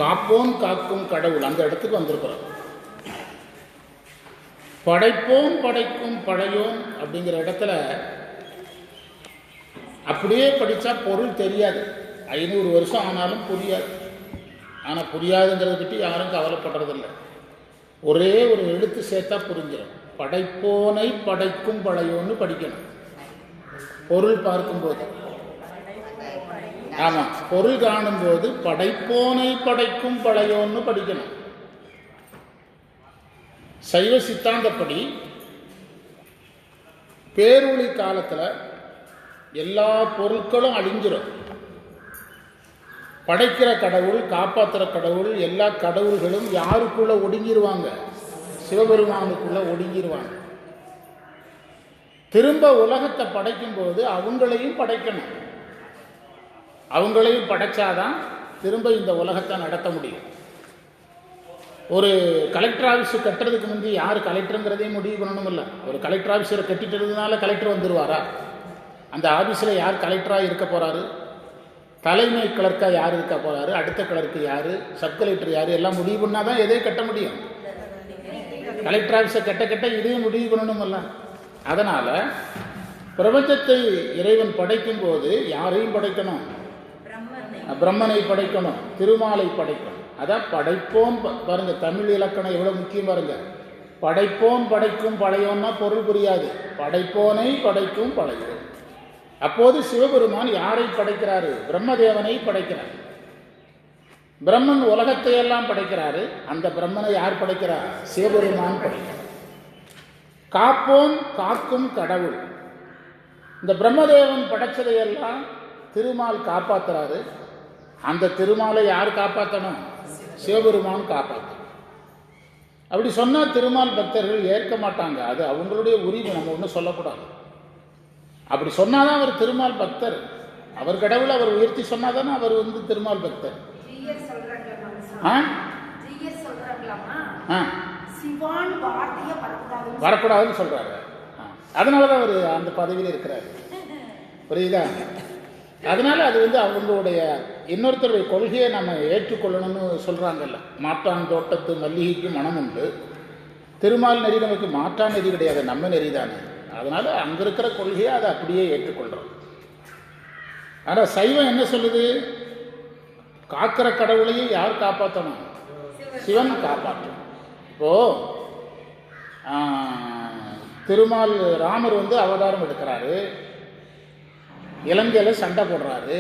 காப்போன் காக்கும் கடவுள் அந்த இடத்துக்கு வந்திருக்கிறோம். படைப்போம் படைக்கும் படையோன் அப்படிங்கிற இடத்துல அப்படியே படித்தா பொருள் தெரியாது. 500 வருஷம் ஆனாலும் புரியாது. ஆனால் புரியாதுங்கிறத பற்றி யாரும் கவலைப்படுறதில்லை. ஒரே ஒரு எழுத்து சேர்த்தா புரிஞ்சிடும். படைப்போனை படைக்கும் படையோன்னு படிக்கணும் பொருள் பார்க்கும்போது. ஆமாம், பொருள் காணும்போது படைப்போனை படைக்கும் படையோன்னு படிக்கணும். சைவ சித்தாந்தப்படி பேரொளி காலத்தில் எல்லா பொருட்களும் அழிஞ்சிடும். படைக்கிற கடவுள், காப்பாற்றுற கடவுள், எல்லா கடவுள்களும் யாருக்குள்ள ஒடுங்கிடுவாங்க? சிவபெருமானுக்குள்ள ஒடுங்கிடுவாங்க. திரும்ப உலகத்தை படைக்கும்போது அவங்களையும் படைக்கணும். அவங்களையும் படைச்சாதான் திரும்ப இந்த உலகத்தை நடத்த முடியும். ஒரு கலெக்டர் ஆஃபீஸு கட்டுறதுக்கு முந்தி யார் கலெக்டருங்கிறதையும் முடிவு பண்ணணும். இல்லை, ஒரு கலெக்டர் ஆஃபீஸரை கட்டிட்டதுனால கலெக்டர் வந்துடுவாரா? அந்த ஆஃபீஸில் யார் கலெக்டராக இருக்க போகிறாரு? தலைமை கிளர்க்காக யார் இருக்க போகிறாரு? அடுத்த கிளர்க்கு யார்? சப் கலெக்டர் யார்? எல்லாம் முடிவு பண்ணால் தான் எதையும் கட்ட முடியும். கலெக்டர் ஆஃபீஸை கட்ட இதையும் முடிவு பண்ணணுமல்ல. அதனால் பிரபஞ்சத்தை இறைவன் படைக்கும் போது யாரையும் படைக்கணும்? பிரம்மனை படைக்கணும், திருமாலை படைக்கணும். அதான் படைப்போம் பாருங்க. தமிழ் இலக்கணம் எவ்வளவு முக்கியம் பாருங்க. படைப்போம் படைக்கும் படையோன்னா பொருள் புரியாது. படைப்போனை படைக்கும் படையோன். அப்போது சிவபெருமான் யாரை படைக்கிறாரு? பிரம்மதேவனை படைக்கிறார். பிரம்மன் உலகத்தை எல்லாம் படைக்கிறாரு. அந்த பிரம்மனை யார் படைக்கிறார்? சிவபெருமான் படைக்கிறார். காப்போன் காக்கும் கடவுள். இந்த பிரம்மதேவன் படைச்சதையெல்லாம் திருமால் காப்பாற்றுறாரு. அந்த திருமாலை யார் காப்பாற்றணும்? சிவபெருமான் காப்பாற்றணும். அப்படி சொன்னால் திருமால் பக்தர்கள் ஏற்க மாட்டாங்க. அது அவங்களுடைய உரிமை, நம்ம ஒன்றும் சொல்லக்கூடாது. அப்படி சொன்னாதான் அவர் திருமால் பக்தர். அவர் கடவுளை அவர் உயர்த்தி சொன்னாதானே அவர் திருமால் பக்தர். வரக்கூடாதுன்னு சொல்றாரு. அதனாலதான் அவர் அந்த பதவியில் இருக்கிறாரு. புரியுதா? அதனால அது அவங்களுடைய இன்னொருத்தருடைய கொள்கையை நம்ம ஏற்றுக்கொள்ளணும்னு சொல்றாங்கல்ல. மாற்றான் தோட்டத்து மல்லிகைக்கு மனம் உண்டு. திருமால் நெறி நமக்கு மாற்றான் நெறி கிடையாது, நம்ம நெறி தானே. அதனால அங்க இருக்கிற கொள்கையை அதை அப்படியே ஏற்றுக்கொள்றோம். ஆனால் சைவம் என்ன சொல்லுது? காக்கிற கடவுளையும் யார் காப்பாற்றணும்? சிவன் காப்பாற்றணும். இப்போ திருமால் ராமர் அவதாரம் எடுக்கிறாரு. இலங்கையில் சண்டை போடுறாரு.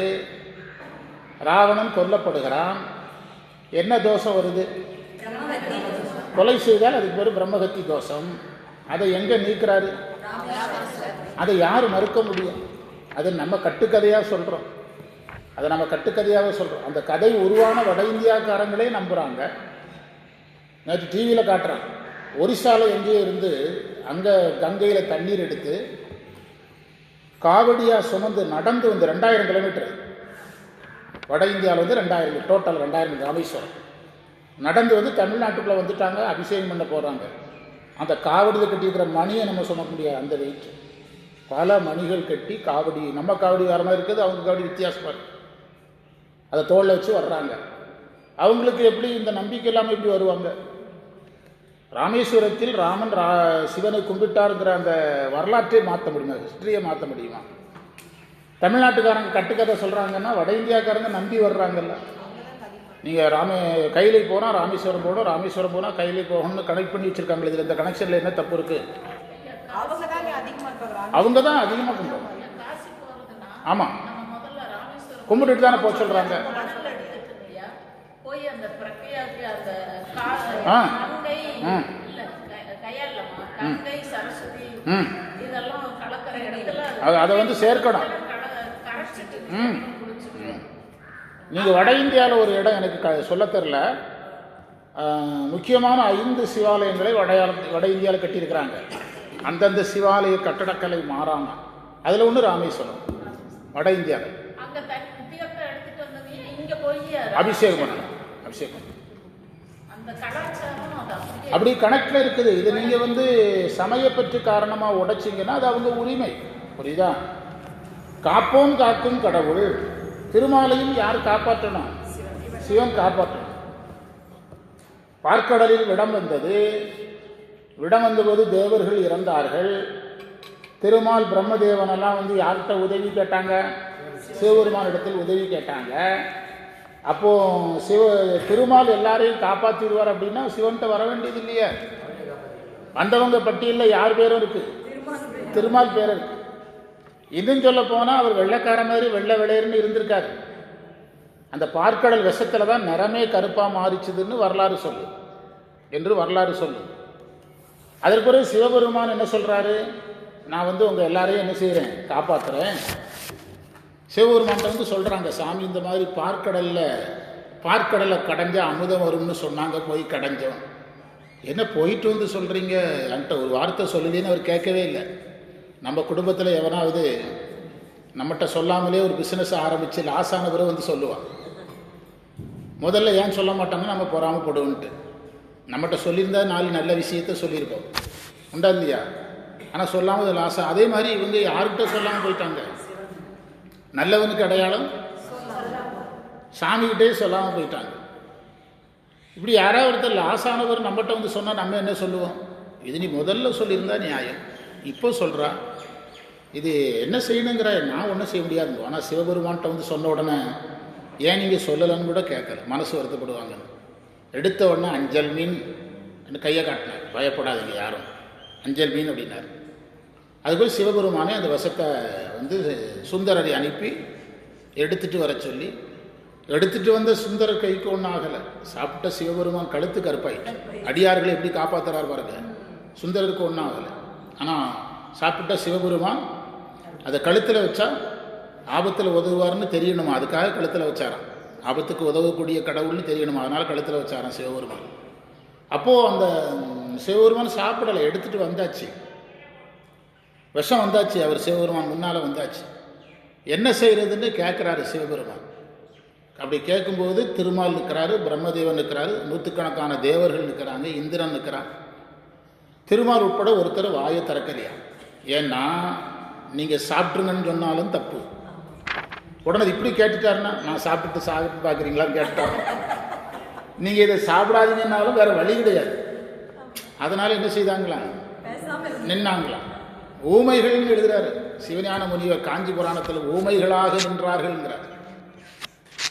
ராவணன் கொல்லப்படுகிறான். என்ன தோஷம் வருது? கொலை செய்தால் அதுக்கு பேர் பிரம்மகத்தி தோஷம். அதை எங்கே நீக்கிறாரு? அதை யார் மறுக்க முடியும்? அது நம்ம கட்டுக்கதையாக சொல்கிறோம். அதை நம்ம கட்டுக்கதையாக சொல்கிறோம். அந்த கதை உருவான வட இந்தியாக்காரங்களே நம்புகிறாங்க. நேற்று டிவியில் காட்டுறாங்க. ஒரிசாவில் எங்கேயோ இருந்து அங்கே கங்கையில் தண்ணீர் எடுத்து காவடியாக சுமந்து நடந்து 2000 கிலோமீட்டர். வட இந்தியாவில் 2000, டோட்டல் 2000 ராமேஸ்வரம் நடந்து தமிழ்நாட்டுக்குள்ளே வந்துட்டாங்க. அபிஷேகம் பண்ண போகிறாங்க. அந்த காவடியில் கட்டியிருக்கிற மணியை நம்ம சுமக்க முடியாது, அந்த வெயிட். பல மணிகள் கட்டி காவடி, நம்ம காவடி வேறு மாதிரி இருக்குது, அவங்க காவடி வித்தியாசமாக இருக்குது. அதை தோளில் வச்சு வர்றாங்க. அவங்களுக்கு எப்படி இந்த நம்பிக்கை இல்லாமல் எப்படி வருவாங்க? ராமேஸ்வரத்தில் ராமன் சிவனை கும்பிட்டாருங்கிற அந்த வரலாற்றை மாற்ற முடியுமா? ஹிஸ்டரியை மாற்ற முடியுமா? தமிழ்நாட்டுக்காரங்க கட்டுக்கதை சொல்கிறாங்கன்னா வட இந்தியாக்காரங்க நம்பி வர்றாங்கல்ல. நீங்கள் கையிலை போனால் ராமேஸ்வரம் போகணும், ராமேஸ்வரம் போனால் கையிலை போகணும்னு கனெக்ட் பண்ணி வச்சுருக்காங்களே. இதில் இந்த கனெக்ஷனில் என்ன தப்பு இருக்குது? அவங்க தான் அதிகமாக கும்பிடுவாங்க. ஆமாம், கும்பிட்டுட்டு தானே போக சொல்கிறாங்க. அதை சேர்க்கணும். நீங்க வட இந்தியாவில் ஒரு இடம் எனக்கு சொல்ல தெரியல. முக்கியமான 5 சிவாலயங்களை வட இந்தியாவில் கட்டியிருக்கிறாங்க. அந்தந்த சிவாலய கட்டடக்கலை மாறாம. அதுல ஒன்று ராமேஸ்வரம், வட இந்தியாவில். அபிஷேகம் பண்ணணும். அபிஷேகம் அப்படி கணக்கில் இருக்குது. இது நீங்க சமயப்பற்று காரணமா உடைச்சிங்கன்னா அது அவங்க உரிமை. புரியுதா? காப்போம் காக்கும் கடவுள். திருமாலையும் யார் காப்பாற்றணும்? சிவன் காப்பாற்றணும். பார்க்கடலில் விடம் வந்தது. விடம் வந்தபோது தேவர்கள் இறந்தார்கள். திருமால் பிரம்மதேவனெல்லாம் வந்து யார்கிட்ட உதவி கேட்டாங்க? சிவபெருமான் இடத்தில் உதவி கேட்டாங்க. அப்போ திருமால் எல்லாரையும் காப்பாற்றிடுவார் அப்படின்னா சிவன்கிட்ட வர வேண்டியது இல்லையா? வந்தவங்க பட்டியலில் யார் பேரும் இருக்கு? திருமால் பேர் இருக்கு. இன்னும் சொல்ல போனால் அவர் வெள்ளைக்கார மாதிரி வெள்ளை வெளையர்னு இருந்திருக்காரு. அந்த பார்க்கடல் விஷத்துல தான் நிறமே கருப்பாக மாறிச்சுதுன்னு வரலாறு சொல்லு என்று வரலாறு சொல்லு. அதற்கு பிறகு சிவபெருமான் என்ன சொல்றாரு? நான் வந்து உங்க எல்லாரையும் என்ன செய்கிறேன்? காப்பாற்றுறேன். சிவபெருமான் வந்து சொல்றாங்க, சாமி இந்த மாதிரி பார்க்கடலை கடைஞ்ச அமுதம் வரும்னு சொன்னாங்க, போய் கடைஞ்சோம். என்ன போயிட்டு வந்து சொல்றீங்க? என்கிட்ட ஒரு வார்த்தை சொல்லலின்னு அவர் கேட்கவே இல்லை. நம்ம குடும்பத்தில் எவனாவது நம்மகிட்ட சொல்லாமலே ஒரு பிஸ்னஸ் ஆரம்பித்து லாஸ் ஆன பிறகு வந்து சொல்லுவான். முதல்ல ஏன் சொல்ல மாட்டாங்க? நம்ம பொறாமப்படுவோன்ட்டு. நம்மகிட்ட சொல்லியிருந்தா 4 நல்ல விஷயத்த சொல்லியிருப்போம், உண்டா இல்லையா? ஆனால் சொல்லாமல் லாஸ். அதே மாதிரி இவங்க யார்கிட்ட சொல்லாமல் போயிட்டாங்க. நல்லவனுக்கு அடையாளம் சாமிகிட்டே சொல்லாமல் போயிட்டாங்க. இப்படி யாராவது ஒருத்தர் லாஸ் ஆனவர் நம்மகிட்ட வந்து சொன்னால் நம்ம என்ன சொல்லுவோம்? இது நீ முதல்ல சொல்லியிருந்தா நியாயம், இப்போ சொல்கிறா, இது என்ன செய்யணுங்கிற? நான் ஒன்றும் செய்ய முடியாது. ஆனால் சிவபெருமான்கிட்ட வந்து சொன்ன உடனே ஏன் நீங்கள் சொல்லலைன்னு கூட கேட்கல, மனசு வருத்தப்படுவாங்கன்னு. எடுத்த உடனே அஞ்சல் மீன் கையை காட்டினார். பயப்படாதீங்க யாரும், அஞ்சல் மீன் அப்படின்னார். அதுபோல் சிவபெருமானே அந்த விஷத்தை வந்து சுந்தரரை அனுப்பி எடுத்துகிட்டு வர சொல்லி, எடுத்துகிட்டு வந்த சுந்தரர் கைக்கு ஒன்றும் ஆகலை. சாப்பிட்ட சிவபெருமான் கழுத்து கருப்பாயிட்டு. அடியார்களை எப்படி காப்பாற்றுறாரு பாருங்க. சுந்தரருக்கு ஒன்றும் ஆகலை. ஆனால் சாப்பிட்ட சிவபெருமான் அதை கழுத்தில் வச்சா ஆபத்தில் உதவுவார்னு தெரியணுமா, அதுக்காக கழுத்தில் வச்சாராம். ஆபத்துக்கு உதவக்கூடிய கடவுள்னு தெரியணுமா, அதனால் கழுத்தில் வச்சாராம் சிவபெருமான். அப்போது அந்த சிவபெருமான் சாப்பிடலை, எடுத்துகிட்டு வந்தாச்சு, விஷம் வந்தாச்சு, அவர் சிவபெருமான் முன்னால் வந்தாச்சு. என்ன செய்கிறதுன்னு கேட்குறாரு சிவபெருமான். அப்படி கேட்கும்போது திருமால் நிற்கிறாரு, பிரம்மதேவன் நிற்கிறாரு, நூற்றுக்கணக்கான தேவர்கள் நிற்கிறாங்க, இந்திரன் நிற்கிறான். திருமால் உட்பட ஒருத்தர் வாயை திறக்கலையா. ஏன்னா நீங்கள் சாப்பிட்ருங்கன்னு சொன்னாலும் தப்பு. உடனே இப்படி கேட்டுட்டாருன்னா, நான் சாப்பிட்டு பார்க்குறீங்களான்னு கேட்டாங்க. நீங்கள் இதை சாப்பிடாதீங்கன்னாலும் வேறு வழி கிடையாது. அதனால் என்ன செய்தாங்களாம்? நின்னாங்களாம். ஊமைகள்னு எழுதுறாரு சிவஞான முனிவர் காஞ்சி புராணத்தில். ஊமைகளாக நின்றார்கள்ங்கிறார்.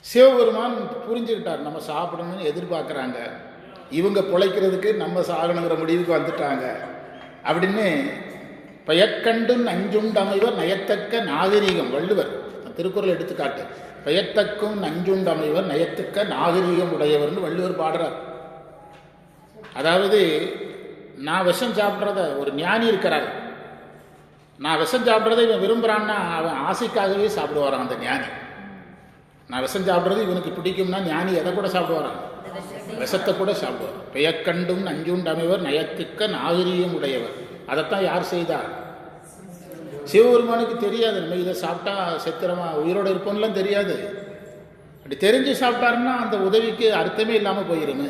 சிவபெருமான் புரிஞ்சுக்கிட்டார், நம்ம சாப்பிடணும்னு எதிர்பார்க்குறாங்க, இவங்க பிழைக்கிறதுக்கு நம்ம சாகணுங்கிற முடிவுக்கு வந்துட்டாங்க அப்படின்னு. பெயர்கண்டும் நஞ்சுண்டமைவர் நயத்தக்க நாகரீகம், வள்ளுவர் திருக்குறள் எடுத்துக்காட்டு. பெயர்த்தக்கும் நஞ்சுண்டமைவர் நயத்தக்க நாகரீகம் உடையவர்னு வள்ளுவர் பாடுறார். அதாவது நான் விஷம் சாப்பிட்றத, ஒரு ஞானி இருக்கிறார், நான் விஷம் சாப்பிட்றதை இவன் விரும்புகிறான்னா அவன் ஆசைக்காகவே சாப்பிடுவாரான் அந்த ஞானி. நான் விஷம் சாப்பிட்றது இவனுக்கு பிடிக்கும்னா ஞானி எதை கூட சாப்பிடுவாரான்? விஷத்தை கூட சாப்பிடுவார். பெயர்கண்டும் நஞ்சுண்டமைவர் நயத்துக்க நாகரீகம் உடையவர். அதைத்தான் யார் செய்தார்? சிவபெருமானுக்கு தெரியாது நம்ம இதை சாப்பிட்டா செத்திரமா உயிரோடு இருப்போம்லாம் தெரியாது. அப்படி தெரிஞ்சு சாப்பிட்டாருன்னா அந்த உதவிக்கு அர்த்தமே இல்லாமல் போயிருமே.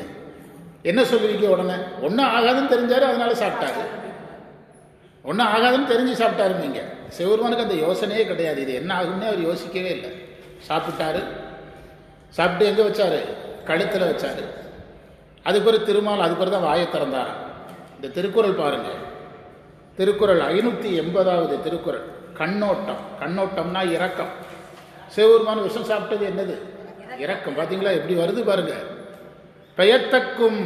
என்ன சொல்லுவீங்க? உடனே ஒன்றும் ஆகாதுன்னு தெரிஞ்சாரு, அதனால சாப்பிட்டாரு. ஒன்றும் ஆகாதுன்னு தெரிஞ்சு சாப்பிட்டாருமீங்க. சிவபெருமானுக்கு அந்த யோசனையே கிடையாது, இது என்ன ஆகும்னே அவர் யோசிக்கவே இல்லை. சாப்பிட்டாரு. சாப்பிட்டு எங்கே வச்சாரு? கழுத்தில் வச்சாரு. அதுக்கு பிறகு திருமால் அதுக்கு பிறகு தான் வாயை திறந்தாராம். இந்த திருக்குறள் பாருங்கள், திருக்குறள் 580வது திருக்குறள். கண்ணோட்டம். கண்ணோட்டம்னா இரக்கம். சிவபெருமான் விஷம் சாப்பிட்டது என்னது? இரக்கம். பார்த்தீங்களா எப்படி வருது பாருங்க. பெயர்த்தக்கும்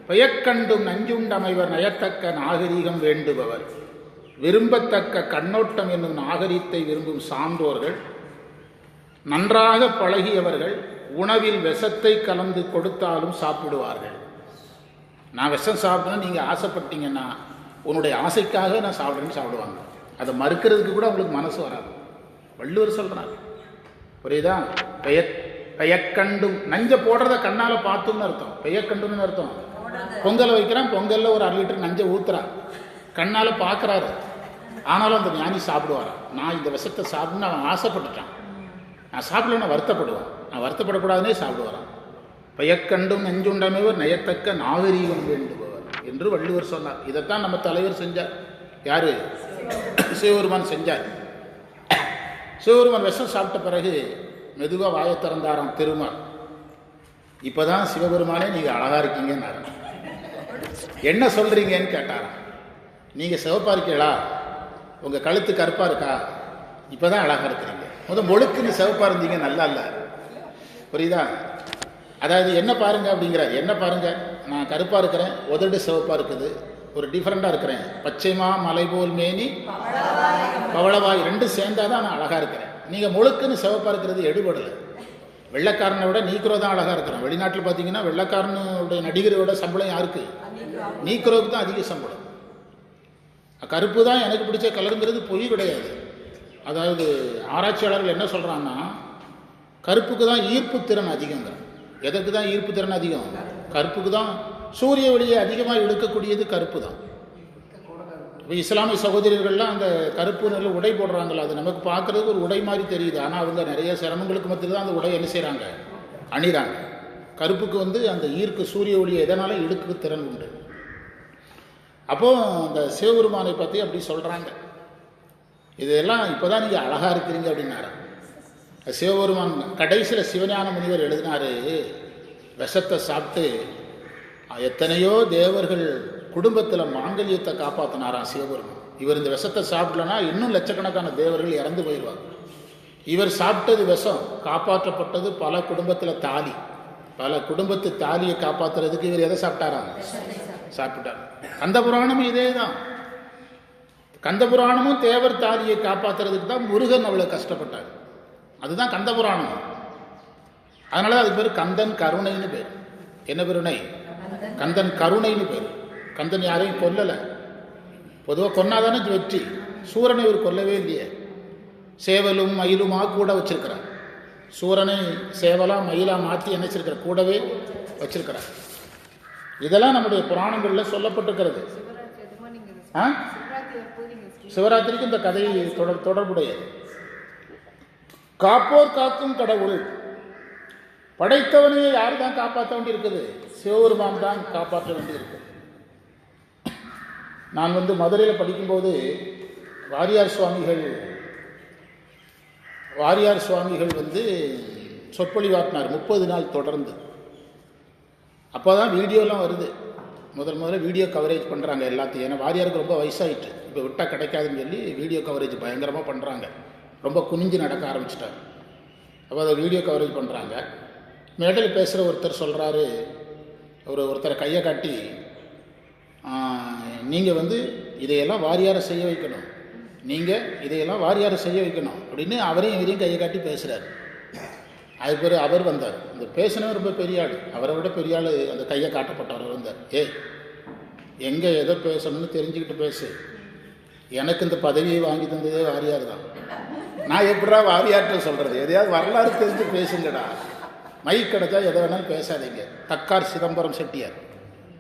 பெயர்கண்டும் நஞ்சுண்டமைவர் நயத்தக்க நாகரீகம் வேண்டுபவர், விரும்பத்தக்க கண்ணோட்டம் என்னும் நாகரீகத்தை விரும்பும் சான்றோர்கள், நன்றாக பழகியவர்கள் உணவில் விஷத்தை கலந்து கொடுத்தாலும் சாப்பிடுவார்கள். நான் விஷம் சாப்பிடணும் நீங்கள் ஆசைப்பட்டீங்கன்னா உன்னுடைய ஆசைக்காக நான் சாப்பிட்றேன்னு சாப்பிடுவாங்க. அதை மறுக்கிறதுக்கு கூட அவங்களுக்கு மனசு வராது. வள்ளுவர் சொல்கிறார், புரியுதா? பெயர்கண்டும் நஞ்ச போடுறத கண்ணால் பார்த்துன்னு அர்த்தம். பெயர்கண்டுன்னு அர்த்தம். பொங்கலை வைக்கிறான், பொங்கலில் ஒரு 1/2 லிட்டர் நஞ்சை ஊற்றுறான், கண்ணால் பார்க்குறாரு. ஆனாலும் அந்த ஞானி சாப்பிடுவாரான். நான் இந்த விஷத்தை சாப்பிட்ணுன்னு அவன் ஆசைப்பட்டுட்டான், நான் சாப்பிடலன்னு வருத்தப்படுவான், நான் வருத்தப்படக்கூடாதுன்னே சாப்பிடுவாரான். பெயர்கண்டும் நஞ்சுண்டமைவர் நயத்தக்க நாகரீகம் வேண்டுபவர் என்று வள்ளுவர் சொன்னார். இதைத்தான் நம்ம தலைவர் செஞ்சார். யாரு? சிவபெருமான் செஞ்சார். சிவபெருமான் விஷம் சாப்பிட்ட பிறகு மெதுவாக வாயை திறந்தாராம் திருமால். இப்போதான் சிவபெருமானே நீங்கள் அழகாக இருக்கீங்கன்னாரு. என்ன சொல்கிறீங்கன்னு கேட்டாராம். நீங்கள் சிவப்பா இருக்கீங்களா, உங்கள் கழுத்து கருப்பாக இருக்கா, இப்போ தான் அழகாக இருக்கிறீங்க. மொழுக்குன்னு சிவப்பாக இருந்தீங்க, நல்லா இல்லை. புரியுதா? அதாவது என்ன பாருங்க அப்படிங்கிறார். என்ன பாருங்க, நான் கருப்பாக இருக்கிறேன், உதடு சிவப்பாக இருக்குது, ஒரு டிஃப்ரெண்ட்டாக இருக்கிறேன். பச்சைமா மலை போல் மேனி பவளவாய் ரெண்டும் சேர்ந்தாதான் நான் அழகாக இருக்கிறேன். நீங்கள் முழுக்குன்னு சிவப்பாக இருக்கிறது எடுபடலை. வெள்ளைக்காரனை விட நீக்ரோ தான் அழகாக இருக்கிறான். வெளிநாட்டில் பார்த்தீங்கன்னா வெள்ளைக்காரனுடைய நடிகரோட சம்பளம் யாருக்கு? நீக்ரோவுக்கு தான் அதிக சம்பளம். கருப்பு தான் எனக்கு பிடிச்ச கலருங்கிறது பொய் கிடையாது. அதாவது ஆராய்ச்சியாளர்கள் என்ன சொல்கிறாங்கன்னா, கருப்புக்கு தான் ஈர்ப்பு திறன் அதிகங்கிறான். எதற்கு தான் ஈர்ப்பு திறன் அதிகம்? கருப்புக்கு தான். சூரிய ஒளியை அதிகமாக இழுக்கக்கூடியது கருப்பு தான். இப்போ இஸ்லாமிய சகோதரர்கள்லாம் அந்த கருப்பு நல்ல உடை போடுறாங்களா, அது நமக்கு பார்க்குறதுக்கு ஒரு உடை மாதிரி தெரியுது. ஆனால் அவங்க நிறைய சிரமங்களுக்கு மத்தியில் தான் அந்த உடை என்ன செய்கிறாங்க, அணிகிறாங்க. கருப்புக்கு அந்த ஈர்க்கு சூரிய ஒளியை எதனால இழுக்கு திறன் உண்டு. அப்போது அந்த சிவபெருமானை பற்றி அப்படி சொல்கிறாங்க. இதெல்லாம் இப்போ தான் நீங்கள் அழகாக இருக்கிறீங்க அப்படின்னாரு சிவபெருமான். கடைசியில் சிவஞான முனிவர் எழுதினாரு, விஷத்தை சாப்பிட்டு எத்தனையோ தேவர்கள் குடும்பத்தில் மாங்கல்யத்தை காப்பாற்றினாராம் சிவபெருமான். இவர் இந்த விஷத்தை சாப்பிடலன்னா இன்னும் லட்சக்கணக்கான தேவர்கள் இறந்து போயிடுவாங்க. இவர் சாப்பிட்டது விஷம், காப்பாற்றப்பட்டது பல குடும்பத்தில் தாலி. பல குடும்பத்து தாலியை காப்பாற்றுறதுக்கு இவர் எதை சாப்பிட்டாராம்? சாப்பிட்டார். கந்த புராணமும் இதே தான். கந்த புராணமும் தேவர் தாலியை காப்பாற்றுறதுக்கு தான் முருகன் அவ்வளோ கஷ்டப்பட்டார். அதுதான் கந்த புராணம். அதனால அதுக்கு பேர் கந்தன் கருணைன்னு பேர். என்ன பெருணை? கந்தன் கருணைன்னு பேர். கந்தன் யாரையும் கொல்லலை. பொதுவாக கொன்னாதானே வெற்றி. சூரனை இவர் கொல்லவே இல்லையே. சேவலும் மயிலுமா கூட வச்சிருக்கிறார். சூரனை சேவலா மயிலா மாற்றி என்ன வச்சிருக்கிற, கூடவே வச்சிருக்கிறார். இதெல்லாம் நம்முடைய புராணங்களில் சொல்லப்பட்டிருக்கிறது. சிவராத்திரிக்கு இந்த கதை தொடர்புடையது. காப்போர் காக்கும் கடவுள். படைத்தவனையே யார் தான் காப்பாற்ற வேண்டியிருக்குது? சிவபெருமான் தான் காப்பாற்ற வேண்டியிருக்கு. நான் மதுரையில் படிக்கும்போது வாரியார் சுவாமிகள் சொற்பொழிவாற்றினார் 30 நாள் தொடர்ந்து. அப்போ தான் வீடியோலாம் வருது. முதல்ல வீடியோ கவரேஜ் பண்ணுறாங்க எல்லாத்தையும். ஏன்னா வாரியாருக்கு ரொம்ப வயசாகிட்டு, இப்போ விட்டால் கிடைக்காதுன்னு சொல்லி வீடியோ கவரேஜ் பயங்கரமாக பண்ணுறாங்க. ரொம்ப குனிஞ்சு நடக்க ஆரம்பிச்சிட்டாங்க. அப்போ அதை வீடியோ கவரேஜ் பண்ணுறாங்க. மேடையில் பேசுகிற ஒருத்தர் சொல்கிறாரு, ஒருத்தரை கையை காட்டி, நீங்கள் இதையெல்லாம் வாரியாரை செய்ய வைக்கணும், நீங்கள் இதையெல்லாம் வாரியாரை செய்ய வைக்கணும் அப்படின்னு அவரையும் இவரையும் கையை காட்டி பேசுகிறார். அது பேர் அவர் வந்தார். இந்த பேசினவர் ரொம்ப பெரிய ஆள், அவரை விட பெரிய ஆள் அந்த கையை காட்டப்பட்டவர் வந்தார். எங்கே எதை பேசணும்னு தெரிஞ்சுக்கிட்டு பேசு, எனக்கு இந்த பதவியை வாங்கி தந்ததே வாரியார் தான். நான் எப்படா வாரியார்கிட்ட சொல்கிறது? எதையாவது வரலாறு தெரிஞ்சு பேசுங்கடா. மைக் கிடைச்சா எதை வேணாலும் பேசாதீங்க. தக்கார் சிதம்பரம் செட்டியார்,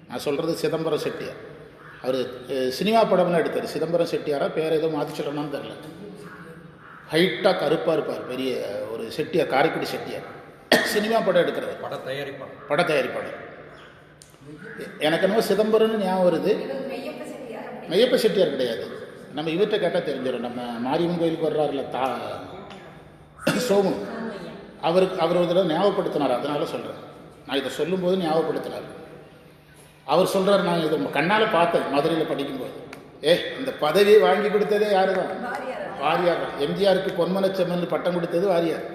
நான் சொல்கிறது சிதம்பரம் செட்டியார். அவர் சினிமா படம்லாம் எடுத்தார். சிதம்பரம் செட்டியாரா பேர் ஏதோ மாற்றி சொல்லணும்னு தெரில. ஹைட்டாக கருப்பாக இருப்பார், பெரிய ஒரு செட்டியார், காரைக்குடி செட்டியார். சினிமா படம் எடுக்கிறது, பட தயாரிப்பாளர். எனக்கு என்னமோ சிதம்பரம்னு ஞாபகம் வருது. மெய்யப்ப செட்டியார் கிடையாது. நம்ம இவர்கிட்ட கேட்டால் தெரிஞ்சிடும். நம்ம மாரியம்மன் கோயிலுக்கு வர்றாருல சோமு, அவர் ஒரு தடவை ஞாபகப்படுத்தினார். அதனால சொல்கிறேன், நான் இதை சொல்லும்போது ஞாபகப்படுத்தினார். அவர் சொல்கிறார், நான் இதை கண்ணால் பார்த்தேன் மதுரையில் படிக்கும்போது. இந்த பதவியை வாங்கி கொடுத்ததே யாரு தான்? வாரியார். எம்ஜிஆருக்கு பொன்மனச்செம்மல் பட்டம் கொடுத்தது வாரியார்.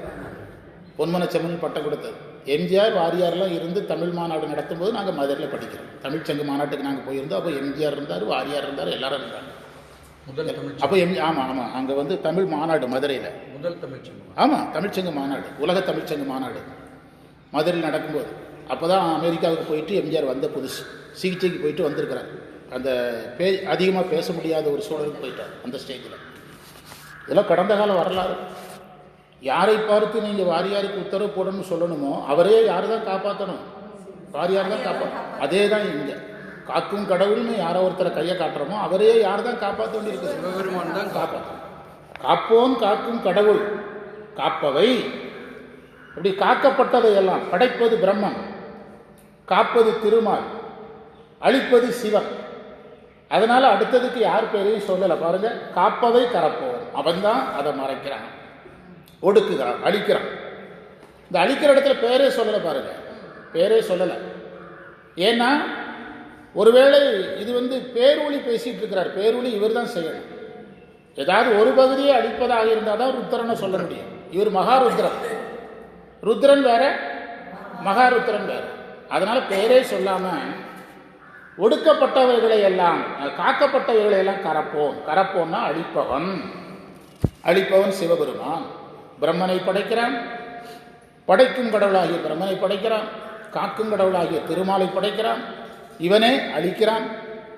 பொன்மனச்செம்மல் பட்டம் கொடுத்தது எம்ஜிஆர். வாரியார்லாம் இருந்து தமிழ் மாநாடு நடத்தும் போது நாங்கள் மதுரையில் படிக்கிறோம். தமிழ்ச்சங்க மாநாட்டுக்கு நாங்கள் போயிருந்தோம். அப்போ எம்ஜிஆர் இருந்தார், வாரியார் இருந்தார், எல்லாரும் இருந்தாங்க. அப்போ ஆமாம் அங்கே தமிழ் மாநாடு மதுரையில் முதல் தமிழ்ச்சங்கம். ஆமாம், தமிழ்ச்சங்க மாநாடு, உலக தமிழ்ச்சங்க மாநாடு மதுரையில் நடக்கும்போது. அப்போ தான் அமெரிக்காவுக்கு போயிட்டு எம்ஜிஆர் வந்த புதுசு, சிகிச்சைக்கு போயிட்டு வந்திருக்கிறார். அந்த அதிகமாக பேச முடியாத ஒரு சூழலுக்கு போயிட்டார் அந்த ஸ்டேஜில். இதெல்லாம் கடந்த கால வரலாறு. யாரை பார்த்து நீங்கள் வாரியாருக்கு உத்தரவு போடணும்னு சொல்லணுமோ அவரே யார் தான் காப்பாற்றணும்? வாரியார் தான் காப்பாற்றணும். அதே தான் இங்கே காக்கும் கடவுள்னு யாரோ ஒருத்தரை கையை காட்டுறோமோ அவரே யார் தான் காப்பாற்ற வேண்டியிருக்கு? சிவபெருமான் தான் காப்பாற்றணும். காப்போன் காக்கும் கடவுள், காப்பவை. அப்படி காக்கப்பட்டதை எல்லாம் படைப்பது பிரம்மன், காப்பது திருமால், அழிப்பது சிவன். அதனால அடுத்ததுக்கு யார் பேரையும் சொல்லலை பாருங்க. காப்பவை கரப்பவன், அவன் தான் அதை மறைக்கிறான், ஒடுக்குகிறான், அழிக்கிறான். இந்த அழிக்கிற இடத்துல பேரே சொல்லலை பாருங்க. பேரே சொல்லலை. ஏன்னா ஒருவேளை இது பேரொழி பேசிட்டு இருக்கிறார். பேரொழி இவர் தான் செய்யணும். ஏதாவது ஒரு பகுதியை அழிப்பதாக இருந்தால் தான் ருத்ரனை சொல்ல முடியும். இவர் மகாருத்ரன். ருத்ரன் வேற, மகாருத்ரன் வேற. அதனால பேரே சொல்லாம ஒடுக்கப்பட்டவைகளை எல்லாம், காக்கப்பட்டவைகளை எல்லாம் கரப்போன்னா அழிப்பவன். அழிப்பவன் சிவபெருமான். பிரம்மனை படைக்கிறான், படைக்கும் கடவுளாகிய பிரம்மனை படைக்கிறான், காக்கும் கடவுளாகிய திருமாலை படைக்கிறான், இவனே அழிக்கிறான்.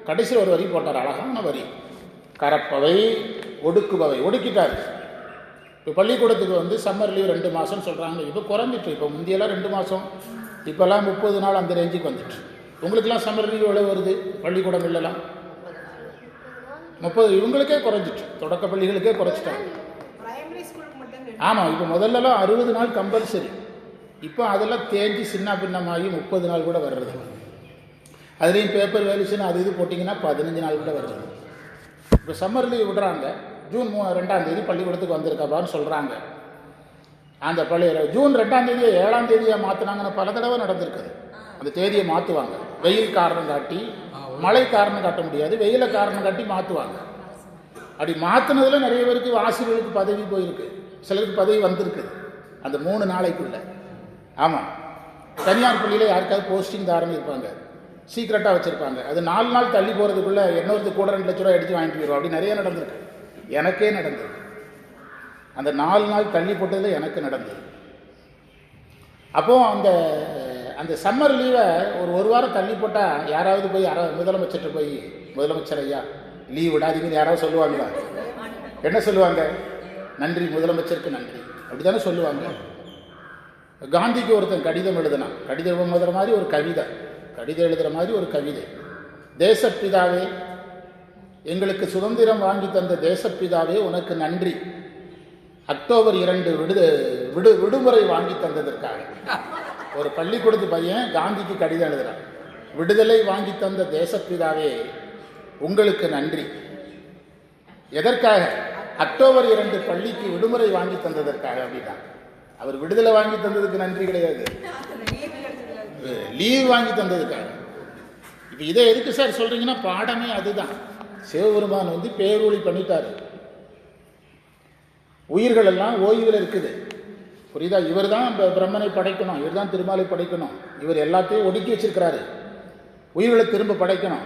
கடைசி ஒரு வரி போட்டார், அழகான வரி. கரப்பவை ஒடுக்குபவை. ஒடுக்கிட்டார். இப்போ பள்ளிக்கூடத்துக்கு சம்மர் லீவ் 2 மாதம் சொல்கிறாங்க. இப்போ குறைஞ்சிட்டு. இப்போ முந்தியெல்லாம் 2 மாதம், இப்போல்லாம் 30 நாள் அந்த ரேஞ்சுக்கு வந்துட்டு. உங்களுக்கெல்லாம் சம்மர் லீவ் எவ்வளோ வருது? பள்ளிக்கூடம் இல்லைலாம் 30. இவங்களுக்கே குறைஞ்சிட்டு, தொடக்க பள்ளிகளுக்கே குறைச்சிட்டாங்க. ஆமாம், இப்போ முதல்லலாம் 60 நாள் கம்பல்சரி. இப்போ அதெல்லாம் தேஞ்சி சின்ன பின்னமாகி 30 நாள் கூட வர்றது. அதுலேயும் பேப்பர் வேல்யூஷன் அது இது போட்டிங்கன்னா 15 நாள் கூட வர்றது. இப்போ சம்மர் லீவ் விடுறாங்க. ஜூன் 2ஆம் தேதி பள்ளிக்கூடத்துக்கு வந்திருக்காப்பான்னு சொல்கிறாங்க. அந்த ஜூன் 2ஆம் தேதியை 7ஆம் தேதியாக மாற்றினாங்கன்னு பல தடவை நடந்திருக்குது. அந்த தேதியை மாற்றுவாங்க. வெயில் காரணம் காட்டி, மழை காரணம் காட்ட முடியாது, வெயில காரணம் காட்டி மாற்றுவாங்க. அப்படி மாற்றினதுல நிறைய பேருக்கு ஆசிரியர்களுக்கு பதவி போயிருக்கு, சிலருக்கு பதவி வந்திருக்கு அந்த 3 நாளைக்குள்ள. ஆமாம், தனியார் பள்ளியில் யாருக்காவது போஸ்டிங் தாரம் இருப்பாங்க, சீக்கிரட்டாக வச்சுருப்பாங்க. அது 4 நாள் தள்ளி போகிறதுக்குள்ளே இன்னொருத்து கூட 2 லட்ச ரூபா அடித்து வாங்கிட்டு போயிடுவோம். அப்படி நிறைய நடந்திருக்கு. எனக்கே நடந்தது. அந்த 4 நாள் தள்ளி போட்டதில் எனக்கு நடந்தது. அப்போது அந்த சம்மர் லீவை ஒரு வாரம் தள்ளி போட்டால் யாராவது போய் முதலமைச்சர்கிட்ட போய், முதலமைச்சர் ஐயா லீவ் விடாதீங்கன்னு யாராவது சொல்லுவாங்களா? என்ன சொல்லுவாங்க? நன்றி, முதலமைச்சருக்கு நன்றி, அப்படி தானே சொல்லுவாங்க. காந்திக்கு ஒருத்தன் கடிதம் எழுதினான். கடிதம் எழுதுற மாதிரி ஒரு கவிதை, கடிதம் எழுதுகிற மாதிரி ஒரு கவிதை. தேசப்பிதாவே, எங்களுக்கு சுதந்திரம் வாங்கி தந்த தேசப்பிதாவே உனக்கு நன்றி. அக்டோபர் 2 விடுமுறை வாங்கி தந்ததற்காக. ஒரு பள்ளிக்கூடத்து பையன் காந்திக்கு கடிதம் எழுதுறான். விடுதலை வாங்கி தந்த தேசப்பிதாவே உங்களுக்கு நன்றி. எதற்காக? அக்டோபர் 2 பள்ளிக்கு விடுமுறை வாங்கி தந்ததற்காக அப்படின்னா. அவர் விடுதலை வாங்கி தந்ததுக்கு நன்றி கிடையாது, லீவ் வாங்கி தந்ததுக்காக. இப்போ இதை எதுக்கு சார் சொல்றீங்கன்னா, பாடமே அதுதான். சிவபெருமான் பேரொழி பண்ணிட்டாரு. உயிர்கள் எல்லாம் ஓய்வில் இருக்குது, புரியுதா? இவர் தான் பிரம்மனை படைக்கணும், இவர் தான் திருமாலை படைக்கணும், இவர் எல்லாத்தையும் ஒடுக்கி வச்சிருக்கிறாரு. உயிர்களை திரும்ப படைக்கணும்.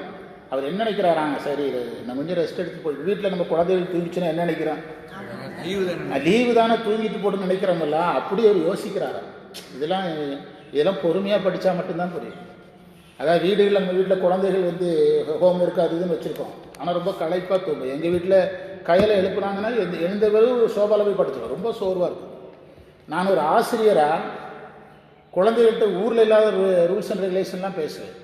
அவர் என்ன நினைக்கிறாராங்க? சரி, நம்ம கொஞ்சம் ரெஸ்ட் எடுத்து போய் வீட்டில் நம்ம குழந்தைகள் தூங்கிச்சுன்னா என்ன நினைக்கிறோம்? லீவு தானே, தூங்கிட்டு போட்டு நினைக்கிறோம்ல. அப்படி அவர் யோசிக்கிறாரா? இதெல்லாம் பொறுமையாக படித்தா மட்டும்தான் புரியும். அதாவது வீடுகளில், நம்ம வீட்டில் குழந்தைகள் ஹோம் ஒர்க் அது இதுன்னு வச்சுருக்கோம். ஆனால் ரொம்ப களைப்பாக தூங்கும். எங்கள் வீட்டில் கையில் எழுப்புனாங்கன்னா எழுந்த பிறகு சோபாவில் போய் படுத்துருவோம். ரொம்ப சோர்வாக இருக்கும். நான் ஒரு ஆசிரியராக குழந்தைகள்கிட்ட ஊரில் இல்லாத ரூல்ஸ் அண்ட் ரெகுலேஷன்லாம் பேசுவேன்.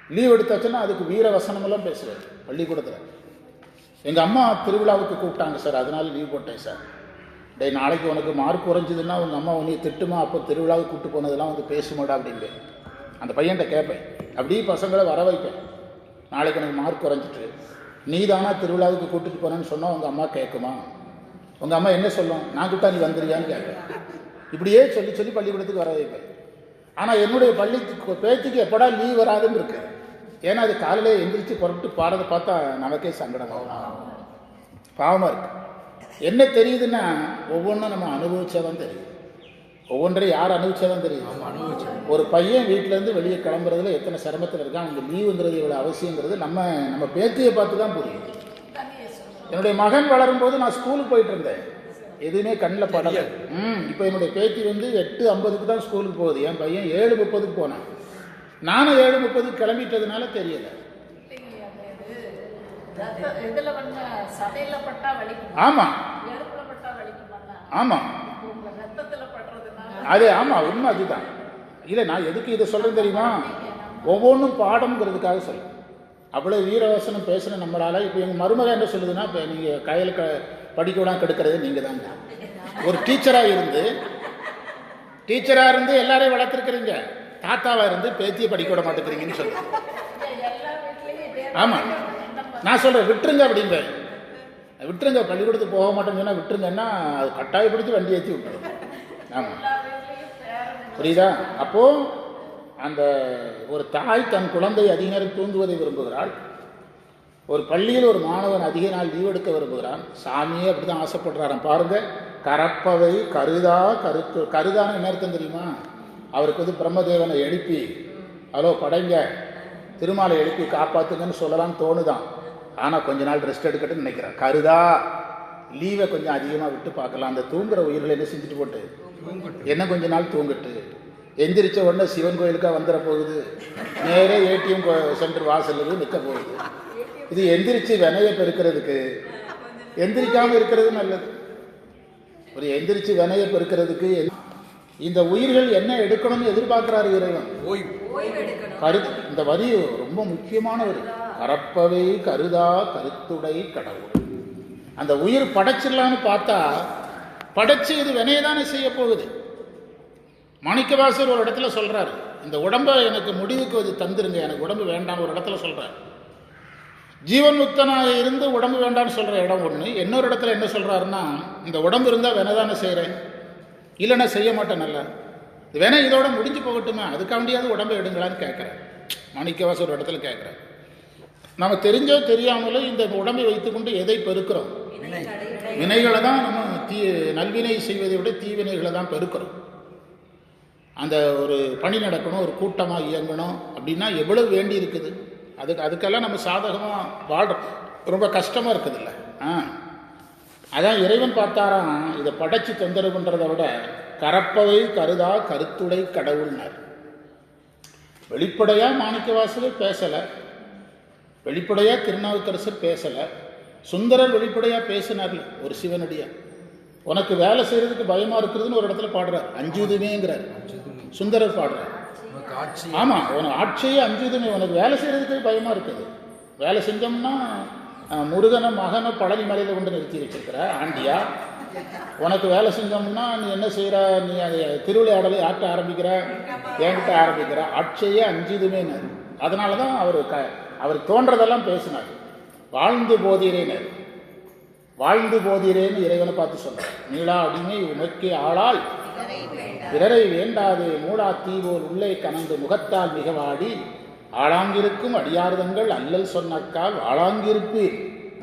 லீவ் எடுத்தாச்சுன்னா அதுக்கு வீர வசனமெல்லாம் பேசுவேன் பள்ளிக்கூடத்தில். எங்கள் அம்மா திருவிழாவுக்கு கூப்பிட்டாங்க சார், அதனால லீவ் போட்டேன் சார். நாளைக்கு உனக்கு மார்க் குறைஞ்சதுன்னா உங்கள் அம்மா உன்னை திட்டுமா, அப்போ திருவிழாவுக்கு கூப்பிட்டு போனதெல்லாம் பேசுமாடா அப்படின்பேன். அந்த பையன்கிட்ட கேட்பேன். அப்படியே பசங்களை வர வைப்பேன். நாளைக்கு எனக்கு மார்க் குறைஞ்சிட்டு, நீ தானா திருவிழாவுக்கு கூப்பிட்டு போனேன்னு சொன்னால் உங்கள் அம்மா கேட்குமா? உங்கள் அம்மா என்ன சொல்லும்? நான் கூப்பிட்டா நீ வந்துடுறியான்னு கேட்பேன். இப்படியே சொல்லி பள்ளிக்கூடத்துக்கு வர வைப்பேன். ஆனால் என்னுடைய பேத்திக்கு எப்படா லீவ் வராதுன்னு இருக்கு. ஏன்னா அது காலையில் எந்திரிச்சு புறப்பட்டு பாடத்தை பார்த்தா நமக்கே சங்கடமாகும், பாவமாக இருக்கு. என்ன தெரியுதுன்னா, ஒவ்வொன்றும் நம்ம அனுபவிச்சாதான் தெரியும். ஒவ்வொன்றையும் யார் அனுபவிச்சாதான் தெரியும். ஒரு பையன் வீட்டிலேருந்து வெளியே கிளம்புறதுல எத்தனை சிரமத்தில் இருக்கான், அந்த லீவுங்கிறது இவ்வளோ அவசியங்கிறது நம்ம பேத்தியை பார்த்து தான் புரியும். என்னுடைய மகன் வளரும் போது நான் ஸ்கூலுக்கு போயிட்டு இருந்தேன், எதுவுமே கண்ணில் படலை. இப்போ என்னுடைய பேத்தி 8:50 தான் ஸ்கூலுக்கு போகுது. என் பையன் 7:30 போனான். நானும் 7:30 கிளம்பிட்டதுனால தெரியல. ஆமா ஆமா அது ஆமா உண்மை அதுதான். இல்லை, நான் எதுக்கு இதை சொல்றேன் தெரியுமா? ஒவ்வொன்றும் பாடம்ங்கிறதுக்காக சொல்றேன். அவ்வளோ வீரவசனம் பேசுன நம்மளால. இப்போ எங்கள் மருமக என்ன சொல்லுதுன்னா, இப்போ நீங்கள் கையில் படிக்க விடாம கெடுக்கிறது நீங்கள் தாங்க. ஒரு டீச்சராக இருந்து எல்லாரையும் வளர்த்துருக்குறீங்க, தாத்தாவாக இருந்து பேத்தியை படிக்க விட மாட்டேங்கிறீங்கன்னு சொல்லுங்க. ஆமாம், நான் சொல்கிறேன் விட்டுருங்க அப்படிம்பேன். விட்டுருங்க, பள்ளிக்கூடத்துக்கு போக மாட்டேன்னு சொன்னால் விட்டுருங்கன்னா அது கட்டாயப்படுத்தி வண்டி ஏற்றி விட்டுருங்க. ஆமாம், புரியுதா? அப்போது அந்த ஒரு தாய் தன் குழந்தை அதிக நேரம் தூங்குவதை விரும்புகிறாள். ஒரு பள்ளியில் ஒரு மாணவன் அதிக நாள் லீவ் எடுக்க விரும்புகிறான். சாமியே அப்படி தான் ஆசைப்படுறாராம். பாருங்கள், கரப்பவை கருதா கருத்து. கருதான்னு என்ன அர்த்தம் தெரியுமா? அவருக்கு வந்து பிரம்மதேவனை எழுப்பி ஹலோ படைங்க, திருமாலை எழுப்பி காப்பாற்றுங்கன்னு சொல்லலாம்னு தோணுதான். ஆனால் கொஞ்ச நாள் ரெஸ்ட் எடுக்கட்டுன்னு நினைக்கிறேன். கருதா, லீவை கொஞ்சம் அதிகமாக விட்டு பார்க்கலாம். அந்த தூங்குற உயிர்களை என்ன செஞ்சுட்டு போட்டு என்ன கொஞ்ச நாள் தூங்கிட்டு எந்திரிச்ச உடனே சிவன் கோயிலுக்காக வந்துட போகுது, நேரே ஏடிஎம் சென்டர் வாசலுக்கு நிற்க போகுது. இது எந்திரிச்சு வினையை பெருக்கிறதுக்கு எந்திரிக்காமல் இருக்கிறது நல்லது. ஒரு எந்திரிச்சு வினையை பெருக்கிறதுக்கு இந்த உயிர்கள் என்ன எடுக்கணும்னு எதிர்பார்க்கிறாரு இறைவன். இந்த வரி ரொம்ப முக்கியமான வரி. கரப்பவை கருதா கருத்துடை கடவுள். அந்த உயிர் படைச்சிடலான்னு பார்த்தா படைச்சு இது வினையை தானே செய்ய போகுது. மாணிக்கவாசர் ஒரு இடத்துல சொல்றாரு, இந்த உடம்பை எனக்கு முடிவுக்கு அது தந்துருங்க, எனக்கு உடம்பு வேண்டாம் ஒரு இடத்துல சொல்றாரு. ஜீவன் முக்தனாக இருந்து உடம்பு வேண்டாம்னு சொல்ற இடம் ஒன்று. இன்னொரு இடத்துல என்ன சொல்றாருன்னா, இந்த உடம்பு இருந்தால் வினைதானே செய்கிறேன், இல்லைன்னா செய்ய மாட்டேன். நல்லா வேணா இதோட முடிஞ்சு போகட்டுமே, அதுக்காண்டியாவது உடம்பை எடுங்களான்னு கேட்குறேன். மாணிக்கவாசர் ஒரு இடத்துல கேட்குறேன். நம்ம தெரிஞ்சோ தெரியாமலோ இந்த உடம்பை வைத்துக்கொண்டு எதை பெருக்கிறோம்? வினைகளை தான். நம்ம நல்வினை செய்வதை விட தீவினைகளை தான் பெருக்கிறோம். அந்த ஒரு பணி நடக்கணும், ஒரு கூட்டமாக இயங்கணும் அப்படின்னா எவ்வளவு வேண்டி இருக்குது. அதுக்கெல்லாம் நம்ம சாதகமாக வாழ்கிறோம். ரொம்ப கஷ்டமாக இருக்குது இல்லை? அதான் இறைவன் பார்த்தாராம், இதை படைச்சு தொந்தரவு பண்ணுறதை விட கரப்பவை கருதா கருத்துடை கடவுள்னார். வெளிப்படையாக மாணிக்கவாசகர் பேசலை, வெளிப்படையாக திருநாவுக்கரசர் பேசலை, சுந்தரர் வெளிப்படையாக பேசினார்ல ஒரு சிவனடியா. உனக்கு வேலை செய்கிறதுக்கு பயமாக இருக்குதுன்னு ஒரு இடத்துல பாடுறார், அஞ்சுதுமேங்கிறார். சுந்தரர் பாடுறார், ஆமாம் உனக்கு ஆட்சியே அஞ்சுதுமே, உனக்கு வேலை செய்கிறதுக்கு பயமாக இருக்குது. வேலை செஞ்சோம்னா முருகனை மகனை பழனி மலையில் கொண்டு நிறுத்தி வச்சிருக்கிற ஆண்டியா. உனக்கு வேலை செஞ்சோம்னா நீ என்ன செய்கிற, நீ அதை திருவிளையாடலை யார்கிட்ட ஆரம்பிக்கிற, என்கிட்ட ஆரம்பிக்கிற. ஆட்சியே அஞ்சுதுமேன்னு. அதனால தான் அவர் தோன்றதெல்லாம் பேசினார். வாழ்ந்து போதீரேனர், வாழ்ந்து போதீரேன்னு இறைவனை பார்த்து சொன்னார். நீளா அடிமை உமக்கே ஆளாய் பிறரை வேண்டாது மூடா தீவோர் உள்ளே கனந்து முகத்தால் மிகவாடி ஆளாங்கிருக்கும் அடியார்தங்கள் அல்லல் சொன்னக்கால் ஆளாங்கிருப்பீர்.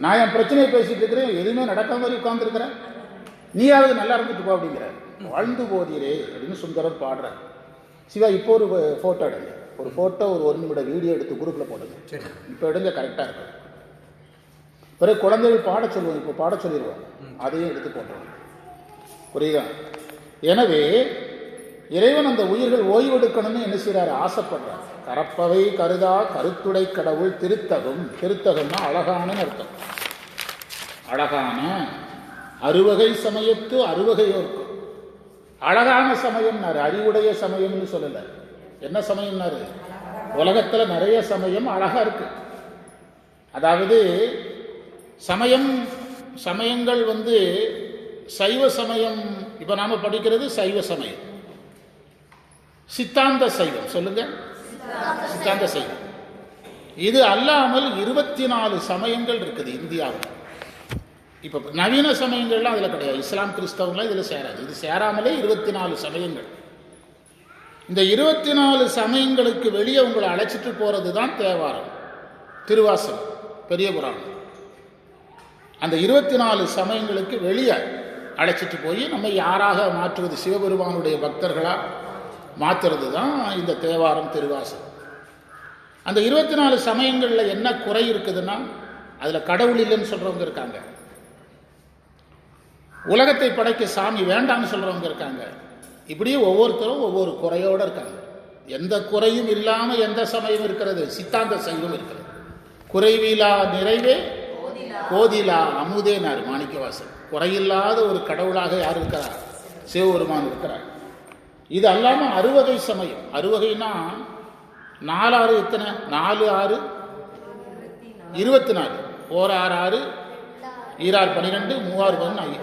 நான் என் பிரச்சனையை பேசிட்டு இருக்கிறேன், எதுவுமே நடக்காம மாதிரி உட்கார்ந்துருக்கிறேன், நீயாவது நல்லா இருந்துட்டு போ அப்படிங்கிற. வாழ்ந்து போதீரே அப்படின்னு சுந்தரர் பாடுறார். சிவா இப்போ ஒரு ஃபோட்டோ எடுங்க, ஒரு ஃபோட்டோ ஒரு நிமிட வீடியோ எடுத்து குரூப்பில் போடுங்க. இப்போ எடுங்க, கரெக்டாக இருக்கும். பிறகு குழந்தைகள் பாட சொல்லுவோம், இப்போ பாட சொல்லிடுவோம், அதையும் எடுத்து போட்டுருவோம். புரியுதா? எனவே இறைவன் அந்த உயிர்கள் ஓய்வெடுக்கணும்னு என்ன செய்கிறார், ஆசைப்படுறார். கரப்பவை கருதா கருத்துடை கடவுள் திருத்தகும். திருத்தகம்னா அழகான அர்த்தம். அழகான அறுவகை சமயத்து அறுவகையோர்க்கும். அழகான சமயம்னாரு, அறிவுடைய சமயம்னு சொல்லலை. என்ன சமயம்னாரு, உலகத்தில் நிறைய சமயம் அழகா இருக்கு. அதாவது சமயங்கள் வந்து சைவ சமயம். இப்போ நாம படிக்கிறது சைவ சமயம், சித்தாந்த சைவம். சொல்லுங்க, சித்தாந்த சைவம். இது அல்லாமல் 24 சமயங்கள் இருக்குது இந்தியாவில். இப்போ நவீன சமயங்கள்லாம் அதில் கிடையாது. இஸ்லாம் கிறிஸ்தவங்களாம் இதில் சேராது. இது சேராமலே 24 சமயங்கள். இந்த 24 சமயங்களுக்கு வெளியே உங்களை அழைச்சிட்டு போகிறது தான் தேவாரம், திருவாசகம், பெரிய புராணம். அந்த 24 சமயங்களுக்கு வெளியே அழைச்சிட்டு போய் நம்ம யாராக மாற்றுவது, சிவபெருமானுடைய பக்தர்களாக மாற்றுறது தான் இந்த தேவாரம், திருவாசகம். அந்த 24 சமயங்களில் என்ன குறை இருக்குதுன்னா, அதில் கடவுள் இல்லைன்னு சொல்கிறவங்க இருக்காங்க, உலகத்தை படைக்க சாமி வேண்டாம்னு சொல்கிறவங்க இருக்காங்க. இப்படியே ஒவ்வொருத்தரும் ஒவ்வொரு குறையோடு இருக்காங்க. எந்த குறையும் இல்லாமல் எந்த சமயம் இருக்கிறது, சித்தாந்த சைவம் இருக்கிறது. குறைவிலா நிறைவே கோதிலா அமுதேனார் மாணிக்கவாசர். குறையில்லாத ஒரு கடவுளாக யார் இருக்கிறார், சிவபெருமான் இருக்கிறார். இது அல்லாமல் அறுவகை சமயம். அறுவகைனா 4 6 எத்தனை, 4 6 24, 4 6 6, 2 6 12, 3 6 14.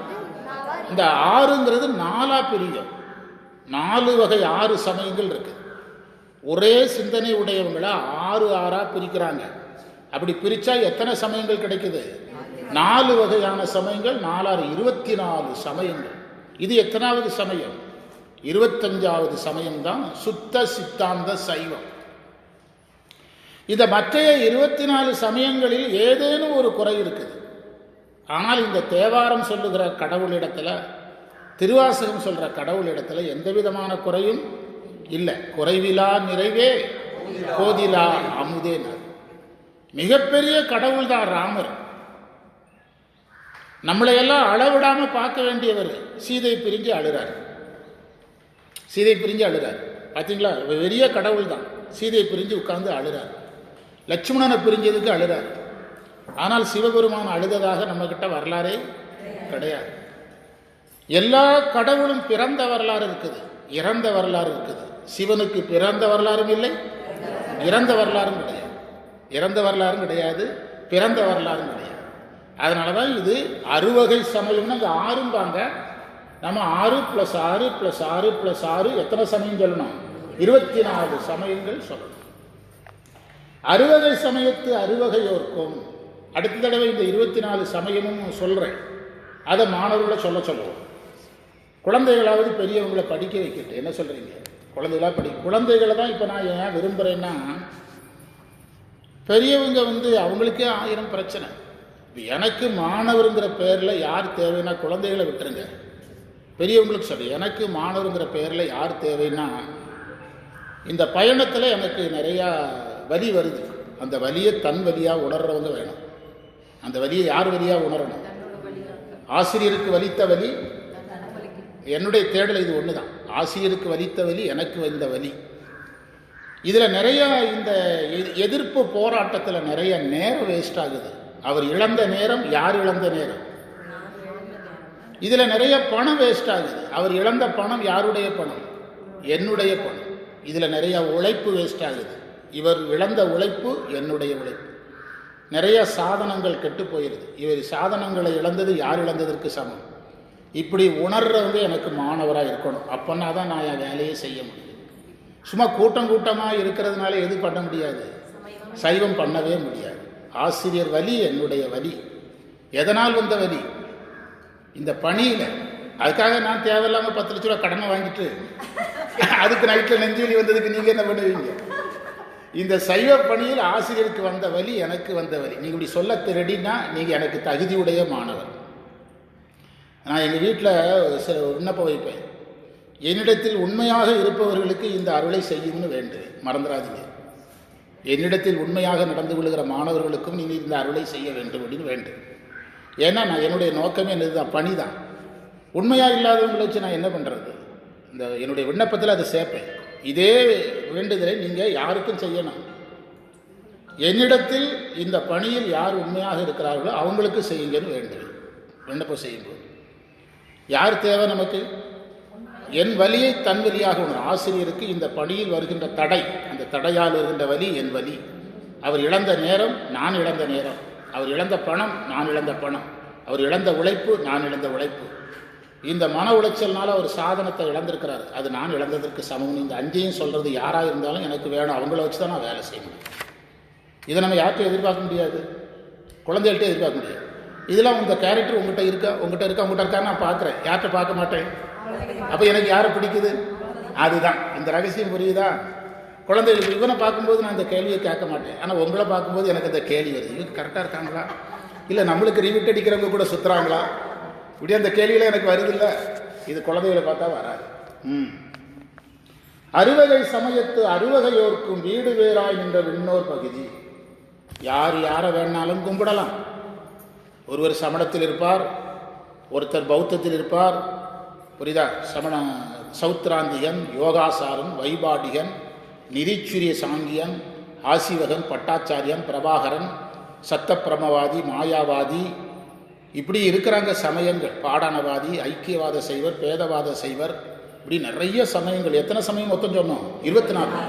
இந்த 6ங்கிறது 4 பிரியும். 4 வகை 6 சமயங்கள் இருக்கு. ஒரே சிந்தனை உடையவங்களை 6 6 பிரிக்கிறாங்க. அப்படி பிரிச்சா எத்தனை சமயங்கள் கிடைக்குது? 4 வகையான சமயங்கள். 4 6 24 சமயங்கள். இது எத்தனாவது சமயம்? 25வது சமயம்தான் சுத்த சித்தாந்த சைவம். இந்த மற்றைய 24 சமயங்களில் ஏதேனும் ஒரு குறை இருக்குது. ஆனால் இந்த தேவாரம் சொல்லுகிற கடவுளிடத்தில், திருவாசகம் சொல்கிற கடவுளிடத்தில் எந்த விதமான குறையும் இல்லை. குறைவிலா நிறைவே கோதிலா அமுதேனர். மிகப்பெரிய கடவுள் தான் ராமர். நம்மளையெல்லாம் அளவிடாமல் பார்க்க வேண்டியவர். சீதை பிரிஞ்சு அழுறார். சீதை பிரிஞ்சு அழுறார். பார்த்தீங்களா, பெரிய கடவுள் தான். சீதை பிரிஞ்சு உட்கார்ந்து அழுறார். லட்சுமணனை பிரிஞ்சதுக்கு அழுறார். ஆனால் சிவபெருமான் அழுததாக நம்மகிட்ட வரலாறே கிடையாது. எல்லா கடவுளும் பிறந்த வரலாறு இருக்குது, இறந்த வரலாறு இருக்குது. சிவனுக்கு பிறந்த வரலாறும் இல்லை, இறந்த வரலாறும் கிடையாது. இறந்த வரலாறும் கிடையாது, பிறந்த வரலாறும் கிடையாது. அதனால தான் இது அறுவகை சமயம்னு அந்த ஆறும்பாங்க. நம்ம 6 + 6 + 6 + 6 எத்தனை சமயம் சொல்லணும்? 24 சமயங்கள் சொல்லணும். அறுவகை சமயத்து அறுவகையோர்க்கும். அடுத்த தடவை இந்த 24 சமயமும் சொல்கிறேன். அதை மாணவர்களை சொல்லுவோம். குழந்தைகளாவது பெரியவங்களை படிக்க வைக்கிட்டு. என்ன சொல்கிறீங்க? குழந்தைகளாக குழந்தைகளை தான் இப்போ நான் ஏன் விரும்புகிறேன்னா, பெரியவங்க அவங்களுக்கே 1000 பிரச்சனை. எனக்கு மாணவருங்கிற பேரில் யார் தேவைன்னா குழந்தைகளை விட்டுருங்க. பெரியவங்களுக்கு சொல்லு, எனக்கு மாணவருங்கிற பேரில் யார் தேவைன்னா, இந்த பயணத்தில் எனக்கு நிறையா வலி வருது. அந்த வலியை தன் வலியாக உணர்றவங்க வேணும். அந்த வலியை யார் வலியாக உணரணும்? ஆசிரியருக்கு வலித்த வலி என்னுடைய தேடல் இது ஒன்று தான். ஆசிரியருக்கு வலித்த வலி எனக்கு வந்த வலி. இதில் நிறைய இந்த எதிர்ப்பு போராட்டத்தில் நிறைய நேரம் வேஸ்ட் ஆகுது. அவர் இழந்த நேரம், யார் இழந்த நேரம்? இதில் நிறைய பணம் வேஸ்ட் ஆகுது. அவர் இழந்த பணம் யாருடைய பணம்? என்னுடைய பணம். இதில் நிறைய உழைப்பு வேஸ்ட் ஆகுது. இவர் இழந்த உழைப்பு என்னுடைய உழைப்பு. நிறைய சாதனங்கள் கெட்டு போயிடுது. இவர் சாதனங்களை இழந்தது யார் இழந்ததற்கு சமம். இப்படி உணர்றவங்க எனக்கு மாணவராக இருக்கணும். அப்போன்னா தான் நான் என் வேலையை செய்ய முடியும். சும்மா கூட்டமாக இருக்கிறதுனால எது பண்ண முடியாது? சைவம் பண்ணவே முடியாது. ஆசிரியர் வலி என்னுடைய வலி. எதனால் வந்த வலி? இந்த பணியில். அதுக்காக நான் தேவையில்லாமல் 10 லட்ச ரூபா கடனை வாங்கிட்டு அதுக்கு நைட்டில் நெஞ்சு வலி வந்ததுக்கு நீங்கள் என்ன பண்ணுவீங்க? இந்த சைவ பணியில் ஆசிரியருக்கு வந்த வலி எனக்கு வந்த வலி. நீங்கள் இப்படி சொல்ல ரெடினா நீங்கள் எனக்கு தகுதியுடைய மாணவர். நான் எங்கள் வீட்டில் சில விண்ணப்பம் வைப்பேன். என்னிடத்தில் உண்மையாக இருப்பவர்களுக்கு இந்த அருளை செய்யும்னு வேண்டுவேன். மறந்துடாதீங்க. என்னிடத்தில் உண்மையாக நடந்து கொள்கிற மாணவர்களுக்கும் நீங்கள் இந்த அருளை செய்ய வேண்டும் அப்படின்னு வேண்டும். ஏன்னா நான் என்னுடைய நோக்கமே என்னதுதான், பணி தான். உண்மையாக இல்லாதவங்களை வச்சு நான் என்ன பண்ணுறது? இந்த என்னுடைய விண்ணப்பத்தில் அதை சேர்ப்பேன். இதே வேண்டுதலை நீங்கள் யாருக்கும் செய்யணும். என்னிடத்தில் இந்த பணியில் யார் உண்மையாக இருக்கிறார்களோ அவங்களுக்கு செய்யுங்கன்னு வேண்டுவேன். விண்ணப்பம் செய்யும்போது யார் தேவை நமக்கு? என் வலியை தன் வலியாக உணரும் ஆசிரியருக்கு இந்த பணியில் வருகின்ற தடை, அந்த தடையால் வருகின்ற வலி என் வலி. அவர் இழந்த நேரம் நான் இழந்த நேரம், அவர் இழந்த பணம் நான் இழந்த பணம், அவர் இழந்த உழைப்பு நான் இழந்த உழைப்பு. இந்த மன உளைச்சல்னால அவர் சாதனத்தை இழந்திருக்கிறார், அது நான் இழந்ததற்கு சமம். இந்த 5ஐயும் சொல்கிறது யாராக இருந்தாலும் எனக்கு வேணும். அவங்கள வச்சு தான் நான் வேலை செய்ய முடியும். இதை நம்ம யார்கிட்ட எதிர்பார்க்க முடியாது, குழந்தைகள்கிட்ட எதிர்பார்க்க முடியாது. இதெல்லாம் உங்கள் கேரக்டர் உங்கள்கிட்ட இருக்கா, உங்கள்கிட்ட இருக்கா நான் பார்க்குறேன், யார்கிட்ட பார்க்க மாட்டேன். அப்போ எனக்கு யாரை பிடிக்குது? அதுதான் இந்த ரகசியம். புரியுதா? குழந்தைகளுக்கு இவனை பார்க்கும்போது நான் இந்த கேள்வியை கேட்க மாட்டேன். ஆனால் உங்களை பார்க்கும்போது எனக்கு இந்த கேள்வி வருது. இவங்க கரெக்டாக இருக்காங்களா, இல்லை நம்மளுக்கு ரிவிட் அடிக்கிறவங்க கூட சுற்றுறாங்களா, இப்படி அந்த கேள்வியில் எனக்கு வருதில்ல. இது குழந்தைகளை பார்த்தா வராது. அறுவகை சமயத்து அறுவகையோர்க்கும் வீடு வேறாய் நின்ற விண்ணோர் பகுதி. யார் யாரை வேணாலும் கும்பிடலாம். ஒருவர் சமணத்தில் இருப்பார், ஒருத்தர் பௌத்தத்தில் இருப்பார். புரியுதா? சௌத்ராந்திகன், யோகாசாரன், வைபாடிகன், நிரீச்சுரிய சாங்கியன், ஆசிவகன், பட்டாச்சாரியன், பிரபாகரன், சத்தப்பிரமவாதி, மாயாவாதி, இப்படி இருக்கிறாங்க சமயங்கள். பாடானவாதி, ஐக்கியவாத சைவர், பேதவாத சைவர், இப்படி நிறைய சமயங்கள். எத்தனை சமயம் மொத்தம் சொன்னோம்? 24.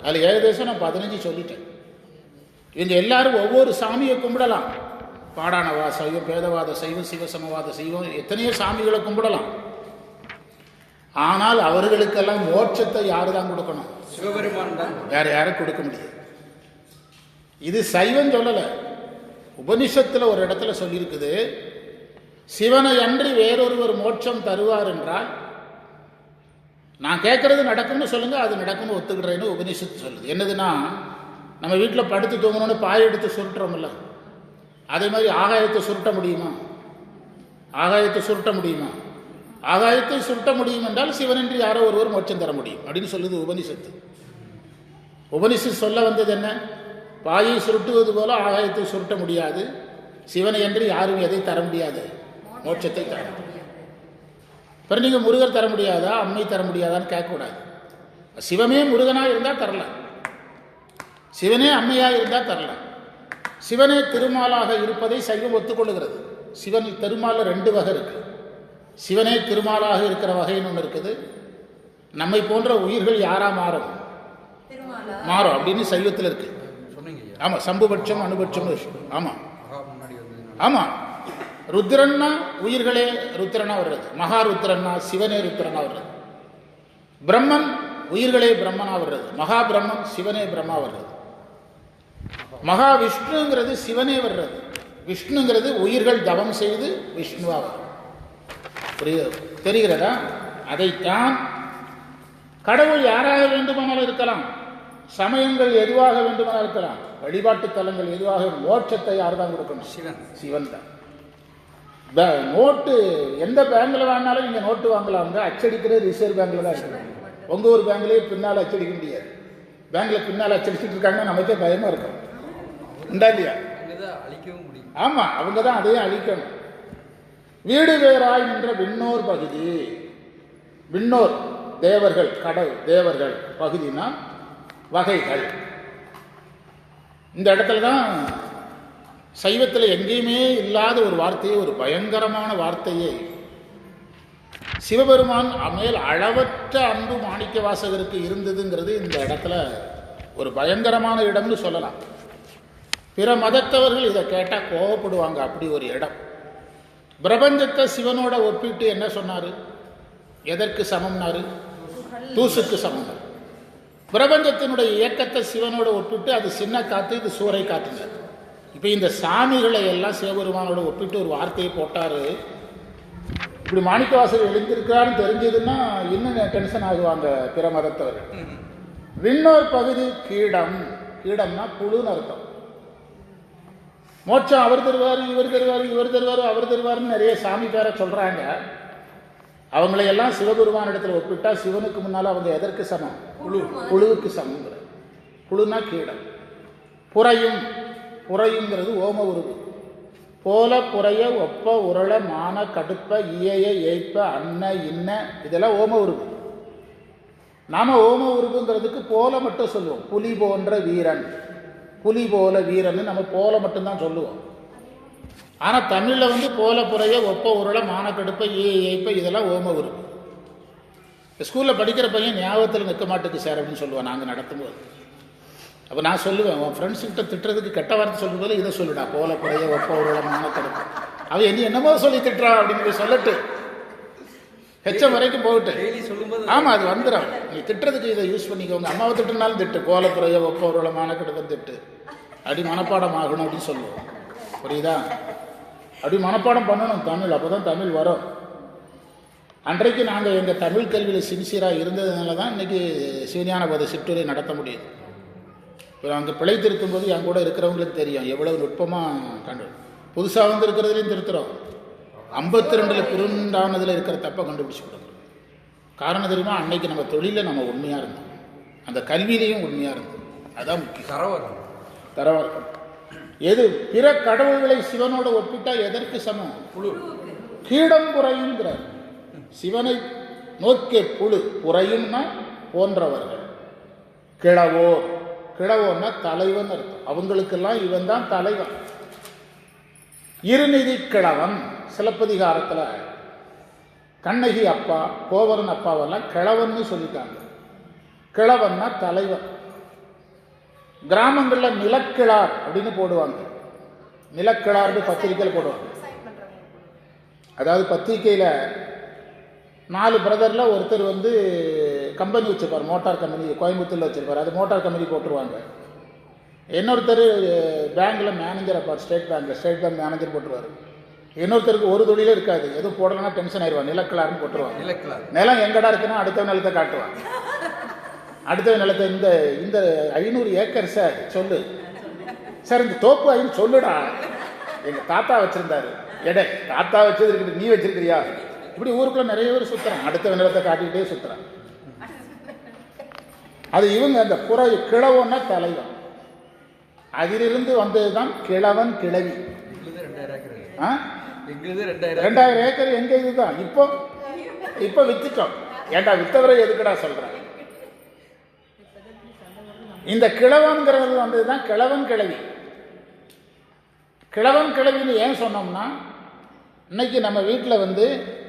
அதில் ஏகதேசம் நான் 15 சொல்லிட்டேன். இவங்க எல்லாரும் ஒவ்வொரு சாமியை கும்பிடலாம். பாடானவா சைவம், பேதவாத சைவம், சிவசமவாத சைவம், எத்தனையோ சாமிகளை கும்பிடலாம். ஆனால் அவர்களுக்கெல்லாம் மோட்சத்தை யாரு தான் கொடுக்கணும்? சிவபெருமான் தான். வேற யாரும் கொடுக்க முடியாது. இது சைவம் சொல்லல. உபனிஷத்துல ஒரு இடத்துல சொல்லியிருக்குது, சிவனை அன்றி வேறொருவர் மோட்சம் தருவார் என்றால் நான் கேட்குறது நடக்கும்னு சொல்லுங்கள், அது நடக்கும்னு ஒத்துக்கிறேன்னு உபனிஷத்து சொல்லுது. என்னதுன்னா, நம்ம வீட்டில் படுத்து தூங்கணும்னு பாய் எடுத்து சுருட்டுறோம்ல, அதே மாதிரி ஆகாயத்தை சுருட்ட முடியுமா? ஆகாயத்தை சுருட்ட முடியுமா? ஆகாயத்தை சுருட்ட முடியும் என்றால் சிவனின்றி யாரோ ஒருவர் மோட்சம் தர முடியும் அப்படின்னு சொல்லுது உபனிஷத்து. உபனிஷத்து சொல்ல வந்தது என்ன? பாயை சுருட்டுவது போல ஆகாயத்தை சுருட்ட முடியாது, சிவனை என்று யாரும் எதை தர முடியாது, மோட்சத்தை தர முடியாது. பிறகு நீங்கள் முருகர் தர முடியாதா, அம்மை தர முடியாதான்னு கேட்கக்கூடாது. சிவமே முருகனாக இருந்தால் தரலாம், சிவனே அம்மையாக இருந்தால் தரலாம். சிவனே திருமாலாக இருப்பதை சைவம் ஒத்துக்கொள்ளுகிறது. சிவன் திருமாலில் 2 வகை இருக்குது. சிவனே திருமாலாக இருக்கிற வகைன்னு ஒன்று இருக்குது. நம்மை போன்ற உயிர்கள் யாரா மாறும் அப்படின்னு சைவத்தில் இருக்கு. ஆமாம், சம்புபட்சம் அனுபட்சம். ஆமாம் ஆமாம். ருத்ரன்னா உயிர்களே ருத்ரனா வர்றது, மகா ருத்ரன்னா சிவனே ருத்ரனா வர்றது. பிரம்மன் உயிர்களே பிரம்மனா வர்றது, மகா பிரம்மன் சிவனே பிரம்மா வர்றது. மகா விஷ்ணுங்கிறது சிவனே வர்றது, விஷ்ணுங்கிறது உயிர்கள் தவம் செய்து விஷ்ணுவா வரும். தெரிகிறதா? அதைத்தான் கடவுள் யாராக வேண்டுமானால் இருக்கலாம், சமயங்கள் எதுவாக வேண்டுமானால் இருக்கலாம், வழிபாட்டு தலங்கள் எதுவாக, மோட்சத்தை யார் தான் கொடுக்கணும்? சிவன் தான். நோட்டு எந்த பேங்க்ல வாங்கினாலும் நீங்க நோட்டு வாங்கலாங்க, அச்சடிக்கிறது ரிசர்வ் பேங்க்ல தான் இருக்கு. உங்க ஒரு பேங்க்லயே பின்னால் அச்சடிக்க முடியாது. பேங்க்ல பின்னால் அச்சடிச்சுட்டு இருக்காங்கன்னா நமக்கே பயமா இருக்கும், உண்டா இல்லையா? ஆமா, அவங்க தான் அதையும் அழிக்கணும். வீடு வேறாய் நின்ற விண்ணோர் பகுதி, விண்ணோர் தேவர்கள், கடவுள் தேவர்கள், பகுதினா வகைகள். இந்த இடத்துல தான் சைவத்தில் எங்கேயுமே இல்லாத ஒரு வார்த்தையை, ஒரு பயங்கரமான வார்த்தையை சிவபெருமான் மேல் அளவற்ற அன்பு மாணிக்க வாசகருக்கு இருந்ததுங்கிறது இந்த இடத்துல ஒரு பயங்கரமான இடம்னு சொல்லலாம். பிற மதத்தவர்கள் இதை கேட்டால் கோவப்படுவாங்க, அப்படி ஒரு இடம். பிரபஞ்சத்தை சிவனோட ஒப்பிட்டு என்ன சொன்னாரு? எதற்கு சமம்னாரு? தூசுக்கு சமம். பிரபஞ்சத்தினுடைய இயக்கத்தை சிவனோட ஒப்பிட்டு அது சின்ன காத்து, இது சூறை காத்துங்க. இப்போ இந்த சாமிகளை எல்லாம் சிவபெருமானோட ஒப்பிட்டு ஒரு வார்த்தையை போட்டாரு. இப்படி மாணிக்கவாசகர் எழுந்திருக்கிறான்னு தெரிஞ்சதுன்னா இன்னும் டென்ஷன் ஆகுவாங்க பிற மதத்தவர்கள். விண்ணோர் பகுதி கீடம், கீடம்னா புழுன்னு அர்த்தம். மோட்சம் அவர் தருவார், இவர் தருவார், இவர் தருவார், அவர் தருவார்னு நிறைய சாமி பேரை சொல்றாங்க. அவங்களையெல்லாம் சிவபெருமான இடத்துல ஒப்பிட்டா சிவனுக்கு முன்னால் அவங்க எதற்கு சமம்? புழுவுக்கு சமம். புழுனா கீடம். புறையும், புறையுங்கிறது ஓம உருவு. போல புறைய ஒப்ப உரள மான கடுப்ப இயைய ஏய்ப்ப அன்ன இன்ன, இதெல்லாம் ஓம உருவு. நாம ஓம உருவுங்கிறதுக்கு போல மட்டும் சொல்லுவோம். புலி போன்ற வீரன், புலி போல வீரன் நம்ம போல மட்டும்தான் சொல்லுவோம். ஆனால் தமிழில் போல புறைய ஒப்ப உருள மான கடுப்ப ஏய்ப்ப இதெல்லாம் ஓம உருவு. ஸ்கூலில் படிக்கிற பையன் ஞாபகத்தில் நிற்க மாட்டுக்கு சார் அப்படின்னு சொல்லுவான் நாங்கள் நடத்தும்போது. அப்போ நான் சொல்லுவேன், உன் ஃப்ரெண்ட்ஸ்கிட்ட திட்டுறதுக்கு கெட்ட வார்த்தை சொல்லும்போது இதை சொல்லுடா, போல புறைய ஒப்ப உருள மான கடுப்பு. அவன் என்னமோ சொல்லி திட்டுறா அப்படின்னு சொல்லட்டு ஹெச்சம் வரைக்கும் போகட்டு. ஆமாம், அது வந்துடும். நீ திட்டுறதுக்கு இதை யூஸ் பண்ணிக்கோங்க. அம்மாவை திட்டுனாலும் திட்டு, போல புறைய ஒப்ப உருள மான கடுப்பு திட்டு, அப்படி மனப்பாடம் ஆகணும் அப்படின்னு சொல்லுவோம். புரியுதா? அப்படி மனப்பாடம் பண்ணணும் தமிழ், அப்போ தான் தமிழ் வரும். அன்றைக்கு நாங்கள் எங்கள் தமிழ் கல்வியில் சின்சியராக இருந்ததுனால தான் இன்றைக்கி சிவஞான போத சிற்றுரை நடத்த முடியும். இப்போ அங்கே பிழை திருத்தும் போது என் கூட இருக்கிறவங்களுக்கு தெரியும் எவ்வளவு நுட்பமாக கண்டு. புதுசாக வந்து இருக்கிறதுலையும் திருத்துறோம். 52 குறுண்டானதில் இருக்கிற தப்பை கண்டுபிடிச்சி கொடுக்குறோம். காரணம் தெரியுமா? அன்னைக்கு நம்ம தொழிலில் நம்ம உண்மையாக இருந்தோம், அந்த கல்வியிலையும் உண்மையாக இருந்தோம். அதுதான் முக்கியம். தரவரம் எது? பிற கடவுள்களை சிவனோட ஒப்பிட்டா எதற்கு சமம்? கீடம் புறையுங்கிறார். சிவனை நோக்கிய புழு, புறையும்னா போன்றவர்கள். கிழவோர், கிழவோன்னா தலைவன் அர்த்தம். அவங்களுக்கெல்லாம் இவன் தான் தலைவன். இருநிதி கிழவன், சிலப்பதிகாரத்தில் கண்ணகி அப்பா, கோவரன் அப்பாவெல்லாம் கிழவன்னு சொல்லிட்டாங்க. கிழவன்னா தலைவன். கிராமங்களில் நிலக்கிழார் அப்படின்னு போடுவாங்க. நிலக்கிழார்னு பத்திரிக்கையில் போடுவாங்க. அதாவது பத்திரிக்கையில் 4 பிரதரில் ஒருத்தர் கம்பெனி வச்சுருப்பார், மோட்டார் கம்பெனி கோயம்புத்தூரில் வச்சுருப்பார். அது மோட்டார் கம்பெனி போட்டுருவாங்க. இன்னொருத்தர் பேங்கில் மேனேஜர் இருப்பார், ஸ்டேட் பேங்க் மேனேஜர் போட்டுருவார். இன்னொருத்தருக்கு ஒரு தொழிலே இருக்காது, எதுவும் போடலன்னா டென்ஷன் ஆயிடுவான், நிலக்கலார்னு போட்டுருவான். நிலம் எங்கடா இருக்குன்னா அடுத்த நிலத்தை காட்டுவான். அடுத்த நிலத்தை இந்த இந்த 500 ஏக்கர் சார் சொல்லு சார், இந்த தோப்பு ஐன்னு சொல்லுடா, எங்க தாத்தா வச்சிருந்தாரு, எடை தாத்தா வச்சது இருக்குது, நீ வச்சிருக்கிறியா? இப்படி ஊருக்குள்ள நிறைய பேர் சுத்துறான், அடுத்த நிலத்தை காட்டிக்கிட்டே சுத்துறான். அது இவங்க அந்த கிழவன்னா தலைவன், அதிலிருந்து வந்ததுதான் கிழவன் கிழவி. 2000 ஏக்கர் எங்க இதுதான். இப்போ வித்துட்டோம். ஏண்டா வித்தவரை எதுக்குடா சொல்றாங்க? இந்த கிழவன்கிறது வந்ததுதான் கிழவன் கிழவி. கிழவன் கிழவின்னு ஏன் சொன்னோம்னா, இன்னைக்கு நம்ம வீட்டில்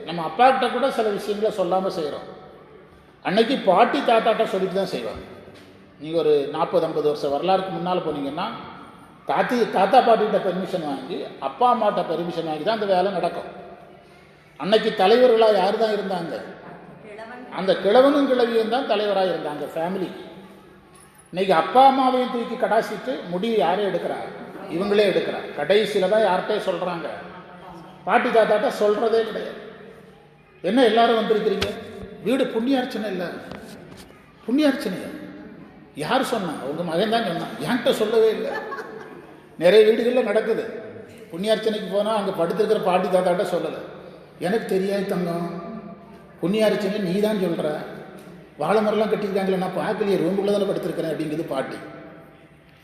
நம்ம அப்பா கிட்ட கூட சில விஷயங்களை சொல்லாமல் செய்கிறோம். அன்னைக்கு பாட்டி தாத்தாட்ட சொல்லிட்டு தான் செய்வாங்க. நீங்கள் ஒரு 40-50 வருஷம் வரலாறுக்கு முன்னால் போனீங்கன்னா தாத்தா பாட்டிகிட்ட பெர்மிஷன் வாங்கி அப்பா அம்மாட்ட பெர்மிஷன் வாங்கி தான் அந்த வேலை நடக்கும். அன்னைக்கு தலைவர்களாக யார் தான் இருந்தாங்க? அந்த கிழவனும் கிழவியும் தான் தலைவராக இருந்தாங்க ஃபேமிலிக்கு. இன்னைக்கு அப்பா அம்மாவையும் தூக்கி கடாசிட்டு முடிவு யாரும் எடுக்கிறா? இவங்களே இருக்கிறா. கடைசியில் தான் யார்கிட்டே சொல்கிறாங்க, பாட்டி தாத்தாட்ட சொல்கிறதே கிடையாது. என்ன எல்லாரும் வந்திருக்கிறீங்க, வீடு புண்ணியார்ச்சனை இல்லை. புண்ணியார்ச்சனையா? யார் சொன்னா? உங்கள் மகன் தான் சொன்னான், என்கிட்ட சொல்லவே இல்லை. நிறைய வீடுகளில் நடக்குது. புண்ணியார்ச்சனைக்கு போனால் அங்கே படுத்திருக்கிற பாட்டி தாத்தாட்ட சொல்லலை. எனக்கு தெரியாது தங்கம், புண்ணியார்ச்சனை நீ தான் சொல்கிற, வாழை மரம்லாம் கட்டியிருக்காங்களே, நான் பார்க்கலையே, ரூமுக்குள்ளே தானே படுத்திருக்கிறேன் அப்படிங்கிறது பாட்டி.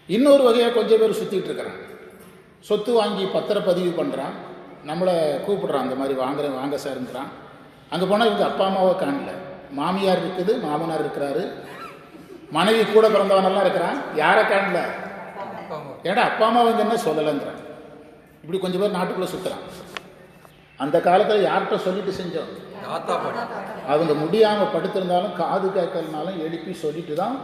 இன்னொரு வகையாக கொஞ்சம் பேர் சுற்றிட்டு இருக்கிறான். சொத்து வாங்கி பத்திரப்பதிவு பண்ணுறான், நம்மளை கூப்பிடுறான், அந்த மாதிரி வாங்க சாருங்கிறான். அங்கே போனால் இவங்க அப்பா அம்மாவை காணல, மாமியார் இருக்குது, மாமனார் இருக்கிறாரு, மனைவி கூட பிறந்தவனெல்லாம் இருக்கிறான், யாரை காணல? ஏடா அப்பா அம்மா வந்து என்ன சொல்லலைங்கிறான். இப்படி கொஞ்சம் பேர் நாட்டுக்குள்ளே சுற்றுறான். அந்த காலத்தில் யார்கிட்ட சொல்லிட்டு செஞ்சோம்? அவங்க முடியாமல் படுத்திருந்தாலும் காது கேட்கலனாலும் எழுப்பி சொல்லிட்டு தான்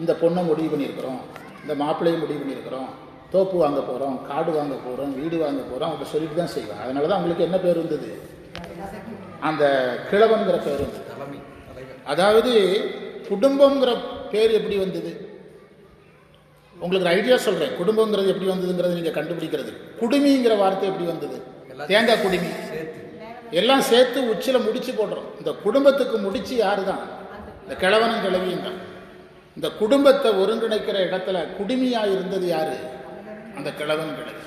இந்த பொண்ணை முடிவு பண்ணியிருக்கிறோம், இந்த மாப்பிள்ளையை முடிவு பண்ணியிருக்கிறோம், தோப்பு வாங்க போகிறோம், காடு வாங்க போகிறோம், வீடு வாங்க போகிறோம், அவங்க சொல்லிட்டு தான் செய்வாங்க. அதனால தான் அவங்களுக்கு என்ன பேர் வந்தது? அந்த கிழவன்கிற பேர் வந்தது. அதாவது குடும்பங்கிற பேர் எப்படி வந்தது? உங்களுக்கு ஐடியா சொல்கிறேன். குடும்பங்கிறது எப்படி வந்ததுங்கிறது நீங்கள் கண்டுபிடிக்கிறது. குடுமிங்கிற வார்த்தை எப்படி வந்தது? தேங்காய் குடுமி எல்லாம் சேர்த்து உச்சியில் முடிச்சு போடுறோம். இந்த குடும்பத்துக்கு முடிச்சு யாரு தான்? இந்த கிழவனும் கிழவியும் தான். இந்த குடும்பத்தை ஒருங்கிணைக்கிற இடத்துல குடுமியாக இருந்தது யாரு? அந்த கிழவன் கிழவி.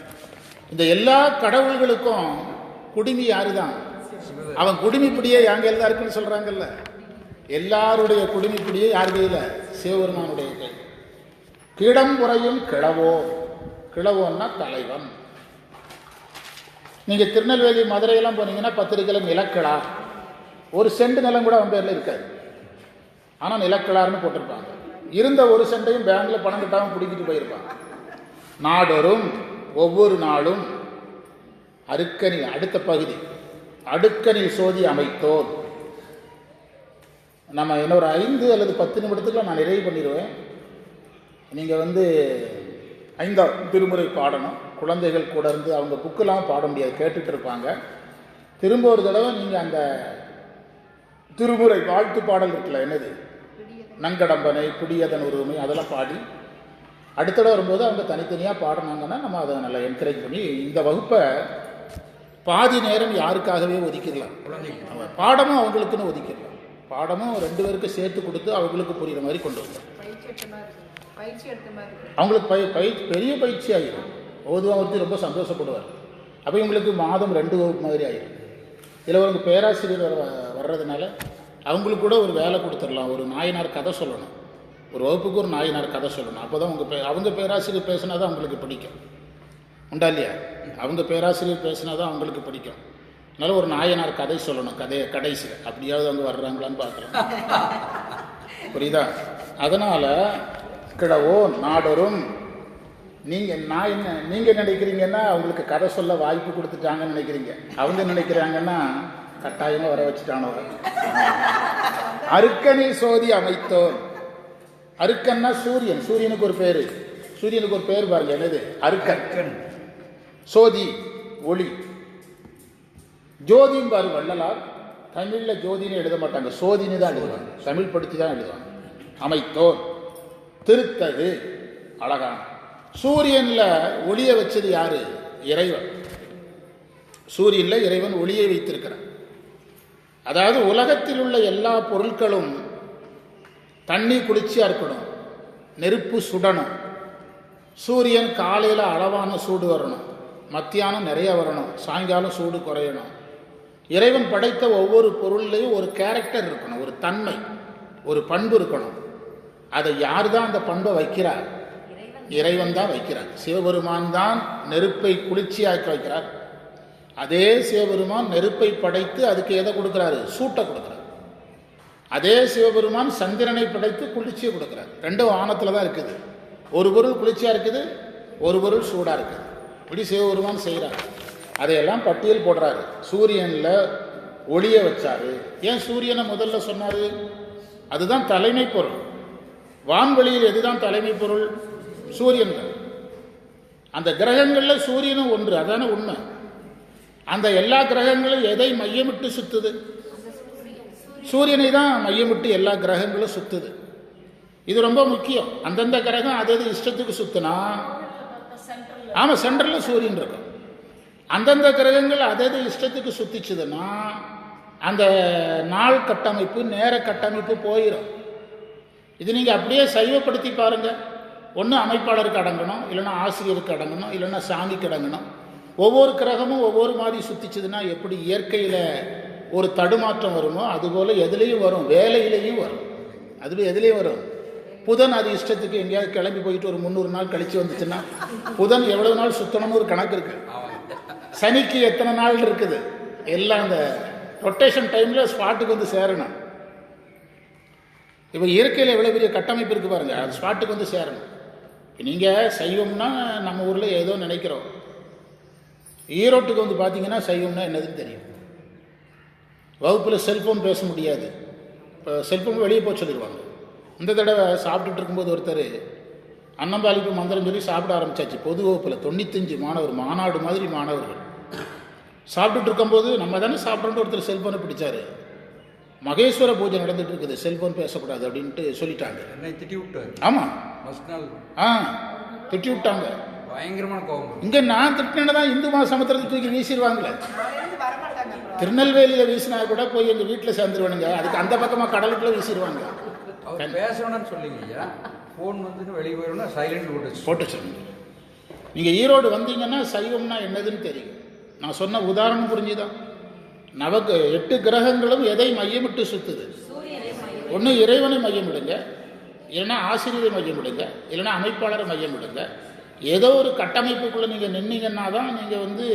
இந்த எல்லா கடவுள்களுக்கும் குடுமி யாரு தான்? அவன் குடுமிப்பிடியே என் கையில் தான் இருக்குன்னு சொல்றாங்கல்ல. எல்லாருடைய குடுமிப்பிடியே யார் கையில? சிவபெருமானுடைய கை. கிடம் குறையும் கிழவோ, கிழவோன்னா தலைவன். நீங்க திருநெல்வேலி மதுரையெல்லாம் போனீங்கன்னா பத்திரிக்கையில் நிலக்கிழா, ஒரு சென்ட் நிலம் கூட அவன் பேர்ல இருக்காது, ஆனா நிலக்கிழார்னு போட்டிருப்பாங்க. இருந்த ஒரு சென்டையும் பேங்க்ல பணம் கட்டாமல் பிடிக்கிட்டு போயிருப்பாங்க. நாடொரும் ஒவ்வொரு நாளும் அருக்கனி, அடுத்த பகுதி, அடுக்கனில் சோதி அமைத்தோர். நம்ம இன்னொரு 5 அல்லது 10 நிமிடத்துக்குள்ள நான் நிறைவு பண்ணிடுவேன். நீங்கள் 5ஆம் திருமுறை பாடணும். குழந்தைகள் கூட இருந்து அவங்க புக்கெல்லாம் பாட முடியாது, கேட்டுட்டு இருப்பாங்க. திரும்ப ஒரு தடவை நீங்கள் அந்த திருமுறை வாழ்த்து பாடல் இருக்குல்ல, என்னது, நங்கடம்பனை, குடியதன் உருவமை, அதெல்லாம் பாடி அடுத்த தடவை வரும்போது அவங்க தனித்தனியாக பாடினாங்கன்னா நம்ம அதை நல்லா என்கரேஜ் பண்ணி இந்த வகுப்பை பாதி நேரம் யாருக்காகவே ஒதுக்கிடலாம். பாடமும் அவங்களுக்குன்னு ஒதுக்கிடலாம். பாடமும் 2 பேருக்கு சேர்த்து கொடுத்து அவங்களுக்கு புரியுற மாதிரி கொண்டு வரலாம். அவங்களுக்கு பெரிய பயிற்சி ஆகிடும். ஓதுவா ஒருத்தி ரொம்ப சந்தோஷப்படுவார். அப்போ இவங்களுக்கு மாதம் 2 வகுப்பு மாதிரி ஆகிடும். இதில் ஒரு பேராசிரியர் வர்றதுனால அவங்களுக்கு கூட ஒரு வேலை கொடுத்துடலாம். ஒரு நாயனார் கதை சொல்லணும், ஒரு வகுப்புக்கு ஒரு நாயனார் கதை சொல்லணும். அப்போ தான் அவங்க பேராசிரியர் பேசினா தான் அவங்களுக்கு பிடிக்கும். உண்டா இல்லையா? அவங்க பேராசிரியர் பேசினா தான் அவங்களுக்கு பிடிக்கும். அதனால ஒரு நாயனார் கதை சொல்லணும், கடைசியில். அப்படியாவது அவங்க வர்றாங்களான்னு பார்க்குறோம். புரியுதா? அதனால் கிழவோ நாடரும், நீங்கள் நினைக்கிறீங்கன்னா அவங்களுக்கு கதை சொல்ல வாய்ப்பு கொடுத்துட்டாங்கன்னு நினைக்கிறீங்க. அவங்க நினைக்கிறாங்கன்னா கட்டாயமாக வர வச்சுட்டானோ. அருக்கனில் சோதி அமைத்தோர். அருக்கன்னா சூரியன். சூரியனுக்கு ஒரு பேர், சூரியனுக்கு ஒரு பேர் பாருங்க, என்னது? அருக்கன். சோதி ஒளி. ஜோதியும் பாரு வள்ளலார் தமிழில் ஜோதின்னு எழுத மாட்டாங்க, சோதின்னு தான் எழுதுவாங்க. தமிழ் படித்து தான் எழுதுவாங்க. அமைத்தோர் திருத்தகு, அழகான. சூரியனில் ஒளிய வச்சது யாரு? இறைவன். சூரியனில் இறைவன் ஒளியை வைத்திருக்கிறான். அதாவது உலகத்தில் உள்ள எல்லா பொருட்களும் தண்ணி குளிர்ச்சியாக இருக்கணும், நெருப்பு சுடணும், சூரியன் காலையில் அளவான சூடு வரணும், மத்தியானம் நிறைய வரணும், சாயங்காலம் சூடு குறையணும். இறைவன் படைத்த ஒவ்வொரு பொருள்லையும் ஒரு கேரக்டர் இருக்கணும், ஒரு தன்மை, ஒரு பண்பு இருக்கணும். அதை யார் தான் அந்த பண்பை வைக்கிறார்? இறைவன் தான் வைக்கிறார். சிவபெருமான் தான் நெருப்பை குளிர்ச்சியாக்க வைக்கிறார். அதே சிவபெருமான் நெருப்பை படைத்து அதுக்கு எதை கொடுக்குறாரு? சூட்டை கொடுக்குறார். அதே சிவபெருமான் சந்திரனை படைத்து குளிர்ச்சியை கொடுக்குறார். ரெண்டும் வானத்தில் தான் இருக்குது. ஒரு பொருள் குளிர்ச்சியாக இருக்குது, ஒரு பொருள் சூடாக இருக்குது. இப்படி சிவபெருமான் செய்கிறார். அதையெல்லாம் பட்டியல் போடுறாரு. சூரியனில் ஒளியை வச்சாரு. ஏன் சூரியனை முதல்ல சொன்னார்? அதுதான் தலைமை பொருள். வான்வெளியில் எதுதான் தலைமை பொருள்? சூரியன் தான். அந்த கிரகங்களில் சூரியனும் ஒன்று, அதான உண்மை. அந்த எல்லா கிரகங்களும் எதை மையமிட்டு சுத்துது? சூரியனை தான் மையமிட்டு எல்லா கிரகங்களும் சுத்துது. இது ரொம்ப முக்கியம். அந்தந்த கிரகம் அதது இஷ்டத்துக்கு சுத்தினா, ஆமா, சென்ட்ரலில் சூரியன் இருக்கும். அந்தந்த கிரகங்கள் அதது இஷ்டத்துக்கு சுத்திச்சுதுன்னா அந்த நாள் கட்டமைப்பு, நேர கட்டமைப்பு போயிடும். இது நீங்கள் அப்படியே சைவப்படுத்தி பாருங்கள். ஒன்று அமைப்பாளருக்கு அடங்கணும், இல்லைன்னா ஆசிரியருக்கு அடங்கணும், இல்லைன்னா சாமிக்கு அடங்கணும். ஒவ்வொரு கிரகமும் ஒவ்வொரு மாதிரி சுற்றிச்சுதுன்னா எப்படி இயற்கையில் ஒரு தடுமாற்றம் வருமோ அதுபோல் எதுலேயும் வரும், வேலையிலையும் வரும். அதில் எதுலேயும் வரும். புதன் அது இஷ்டத்துக்கு எங்கேயாவது கிளம்பி போயிட்டு ஒரு 300 நாள் கழித்து வந்துச்சுன்னா புதன் எவ்வளவு நாள் சுற்றணும்னு ஒரு கணக்கு இருக்குது. சனிக்கு எத்தனை நாள் இருக்குது, எல்லாம் அந்த ரொட்டேஷன் டைமில் ஸ்பாட்டுக்கு வந்து சேரணும். இப்போ இயற்கையில் எவ்வளோ பெரிய கட்டமைப்பு இருக்குது பாருங்கள், அது ஸ்பாட்டுக்கு வந்து சேரணும். நீங்கள் சைவம்னா நம்ம ஊரில் ஏதோ நினைக்கிறோம். ஈரோட்டுக்கு வந்து பார்த்தீங்கன்னா சைவம்னா என்னதுன்னு தெரியும். வகுப்பில் செல்ஃபோன் பேச முடியாது. இப்போ செல்ஃபோன் வெளியே போய் சொல்லிடுவாங்க. இந்த தடவை சாப்பிட்டுட்டு இருக்கும்போது ஒருத்தர் அன்னம்பாலிப்பு மந்திரம் சொல்லி சாப்பிட ஆரம்பித்தாச்சு. பொது வகுப்பில் 95 மாணவர், மாநாடு மாதிரி மாணவர்கள் சாப்பிட்டுட்டு இருக்கும்போது நம்ம தானே சாப்பிட்றோன்ட்டு ஒருத்தர் செல்ஃபோனை பிடிச்சார். மகேஸ்வர பூஜை நடந்துட்டு இருக்குது, செல்ஃபோன் பேசக்கூடாது அப்படின்ட்டு சொல்லிட்டாங்க. திட்டி விட்டாங்க. ஆமாம், திட்டி விட்டாங்க. பயங்கரமான கோபம். இங்கே நான் திட்டினேன்னு தான் இந்து மகாசமுத்திரத்தை தூக்கி வீசிடுவாங்களே. திருநெல்வேலியில் வீசினா கூட போய் எங்கள் வீட்டில் சேர்ந்துருவானுங்க. அதுக்கு அந்த பக்கமாக கடலுக்குள்ளே வீசிடுவாங்க. பேசணும்னு சொல்லிங்க. ஃபோன் வந்து வெளியே போயிடும்னா சைலண்ட் போட்டு சொல்லுங்க. நீங்கள் ஈரோடு வந்தீங்கன்னா சைவம்னா என்னதுன்னு தெரியும். நான் சொன்ன உதாரணம் புரிஞ்சுதான். 8 கிரகங்களும் எதை மையமிட்டு சுத்துது? ஒன்று இறைவனை மையமிடுங்க, இல்லைன்னா ஆசிரியரை மையமிடுங்க, இல்லைன்னா அமைப்பாளரை மையமிடுங்க. ஏதோ ஒரு கட்டமைப்புக்குள்ளே நீங்கள் நின்னீங்கன்னா தான் நீங்கள் வந்து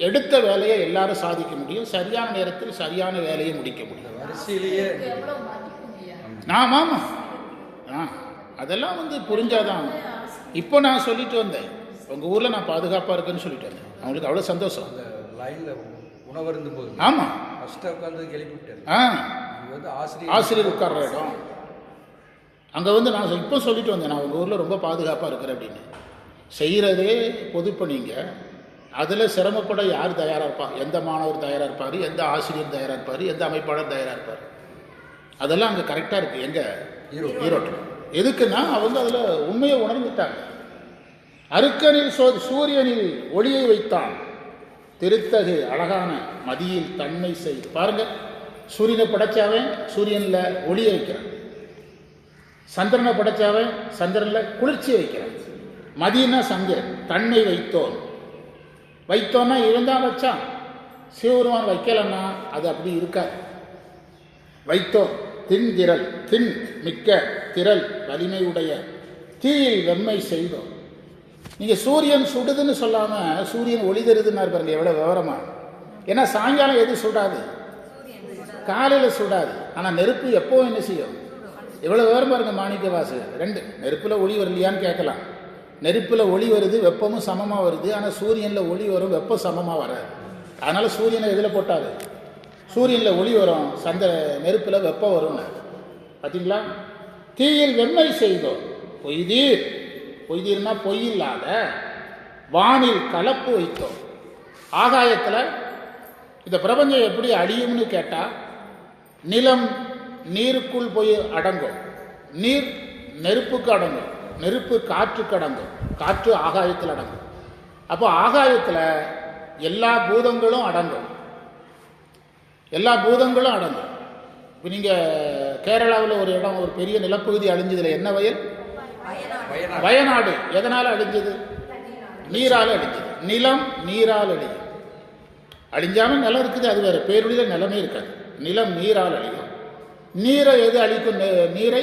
எடுத்த வேலையை எல்லாரும் சாதிக்க முடியும். சரியான நேரத்தில் சரியான வேலையை முடிக்க முடியும். அரசியலையே ஆமாம், அதெல்லாம் வந்து புரிஞ்சாதான். இப்போ நான் சொல்லிட்டு வந்தேன், உங்கள் ஊரில் நான் பாதுகாப்பாக இருக்குன்னு சொல்லிட்டு வந்தேன். அவங்களுக்கு அவ்வளோ சந்தோஷம். அந்த லைனில் உணவருந்தும் போது ஆமாம் ஃபஸ்ட்டாக உட்காந்து கிளப்பிவிட்டேன். ஆசிரியர் உட்கார்ற இடம் அங்கே வந்து நான் இப்போ சொல்லிட்டு வந்தேன், நான் உங்கள் ஊரில் ரொம்ப பாதுகாப்பாக இருக்கிறேன் அப்படின்னு. செய்கிறதே பொதுப்பணிங்க. அதில் சிரமப்பட யார் தயாராக இருப்பார்? எந்த மாணவர் தயாராக இருப்பார்? எந்த ஆசிரியர் தயாராக இருப்பார்? எந்த அமைப்பாளர் தயாராக இருப்பார்? அதெல்லாம் அங்கே கரெக்டாக இருக்குது. எங்கே? ஈரோட்டில். எதுக்குன்னா அவங்க அதில் உண்மையை உணர்ந்துட்டாங்க. அருக்கனில் சூரியனில் ஒளியை வைத்தான், திருத்தகு அழகான மதியில் தன்மை செய்து. பாருங்க, சூரியனை படைச்சாவன் சூரியனில் ஒளியை வைக்கிறான், சந்திரனை படைச்சாவன் சந்திரனில் குளிர்ச்சியை வைக்கிறான். மதியன்னா சந்திரன். தன்மை வைத்தோன்னா இவன் தான் வச்சான். சிவபெருமான் வைக்கலன்னா அது அப்படி இருக்காது. வைத்தோம் தின்திரல், தின் மிக்க, திரள் வலிமை உடைய, தீயில் வெம்மை செய்தோம். நீங்கள் சூரியன் சுடுதுன்னு சொல்லாமல் சூரியன் ஒளி தருதுன்னு பாருங்க, எவ்வளோ விவரமா. ஏன்னா சாயங்காலம் எது சுடாது? காலையில் சுடாது. ஆனால் நெருப்பு எப்போவும் என்ன செய்யும்? எவ்வளோ விவரம் பாருங்க. மாணிக்க வாசு 2 நெருப்பில் ஒளி வரலையான்னு கேட்கலாம். நெருப்பில் ஒளி வருது, வெப்பமும் சமமாக வருது. ஆனால் சூரியனில் ஒளி வரும், வெப்பம் சமமாக வராது. அதனால் சூரியனை எதில் போட்டாரு? சூரியனில் ஒளி வரும், நெருப்பில் வெப்பம் வரும்னு. பார்த்தீங்களா? தீயில் வெம்மை செய்தோம். பொய்தீர்னா பொய் இல்லாத. வானில் கலப்பு வைத்தோம். ஆகாயத்தில் இந்த பிரபஞ்சம் எப்படி அழியும்னு கேட்டால், நிலம் நீருக்குள் போய் அடங்கும், நீர் நெருப்புக்கு அடங்கும், நெருப்பு காற்றுக்கு அடங்கும், காற்று ஆகாயத்தில் அடங்கும். அப்போ ஆகாயத்தில் எல்லா பூதங்களும் அடங்கும். எல்லா பூதங்களும் அடங்கும். இப்போ நீங்கள் கேரளாவில் ஒரு இடம், ஒரு பெரிய நிலப்பகுதி அழிஞ்சதில் என்ன வயல்? வயநாடு. எதனால் அழிஞ்சது? நீரால் அழிஞ்சது. நிலம் நீரால் அழியும். அழிஞ்சாமல் நிலம் இருக்குது, அது வேறு. பேருடைய நிலமே இருக்காது. நிலம் நீரால் அழியும். நீரை எது அழிக்கும்? நீரை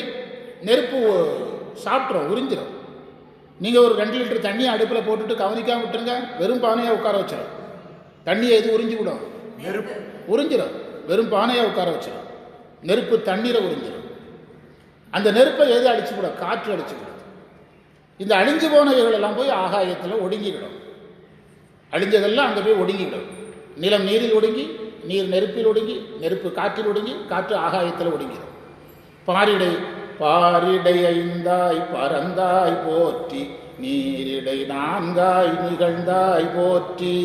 நெருப்பு சாப்பிட்றோம், உறிஞ்சிடும். நீங்கள் ஒரு 2 லிட்டர் தண்ணியை அடுப்பில் போட்டுட்டு கவனிக்காமல் விட்டுருங்க, வெறும் பானையை உட்கார வச்சிடும். தண்ணியை எது உறிஞ்சி விடும்? நெருப்பு உறிஞ்சிடும். வெறும் பானையை உட்கார வச்சிடும். நெருப்பு தண்ணீரை உறிஞ்சிடும். அந்த நெருப்பை எது அடிச்சு விடும்? காற்று அடிச்சு விடும். இந்த அழிஞ்சு போனவைகள் எல்லாம் போய் ஆகாயத்தில் ஒடுங்கிவிடும். அழிஞ்சதெல்லாம் அங்கே போய் ஒடுங்கிவிடும். நிலம் நீரில் ஒடுங்கி, நீர் நெருப்பில் ஒடுங்கி, நெருப்பு காற்றில் ஒடுங்கி, காற்று ஆகாயத்தில் ஒடுங்கிடும். பாரிடை பாரிடை 5ஆய் பறந்தாய் போற்றி, நீரிடை 4ஆய் நிகழ்ந்தாய் போற்றி,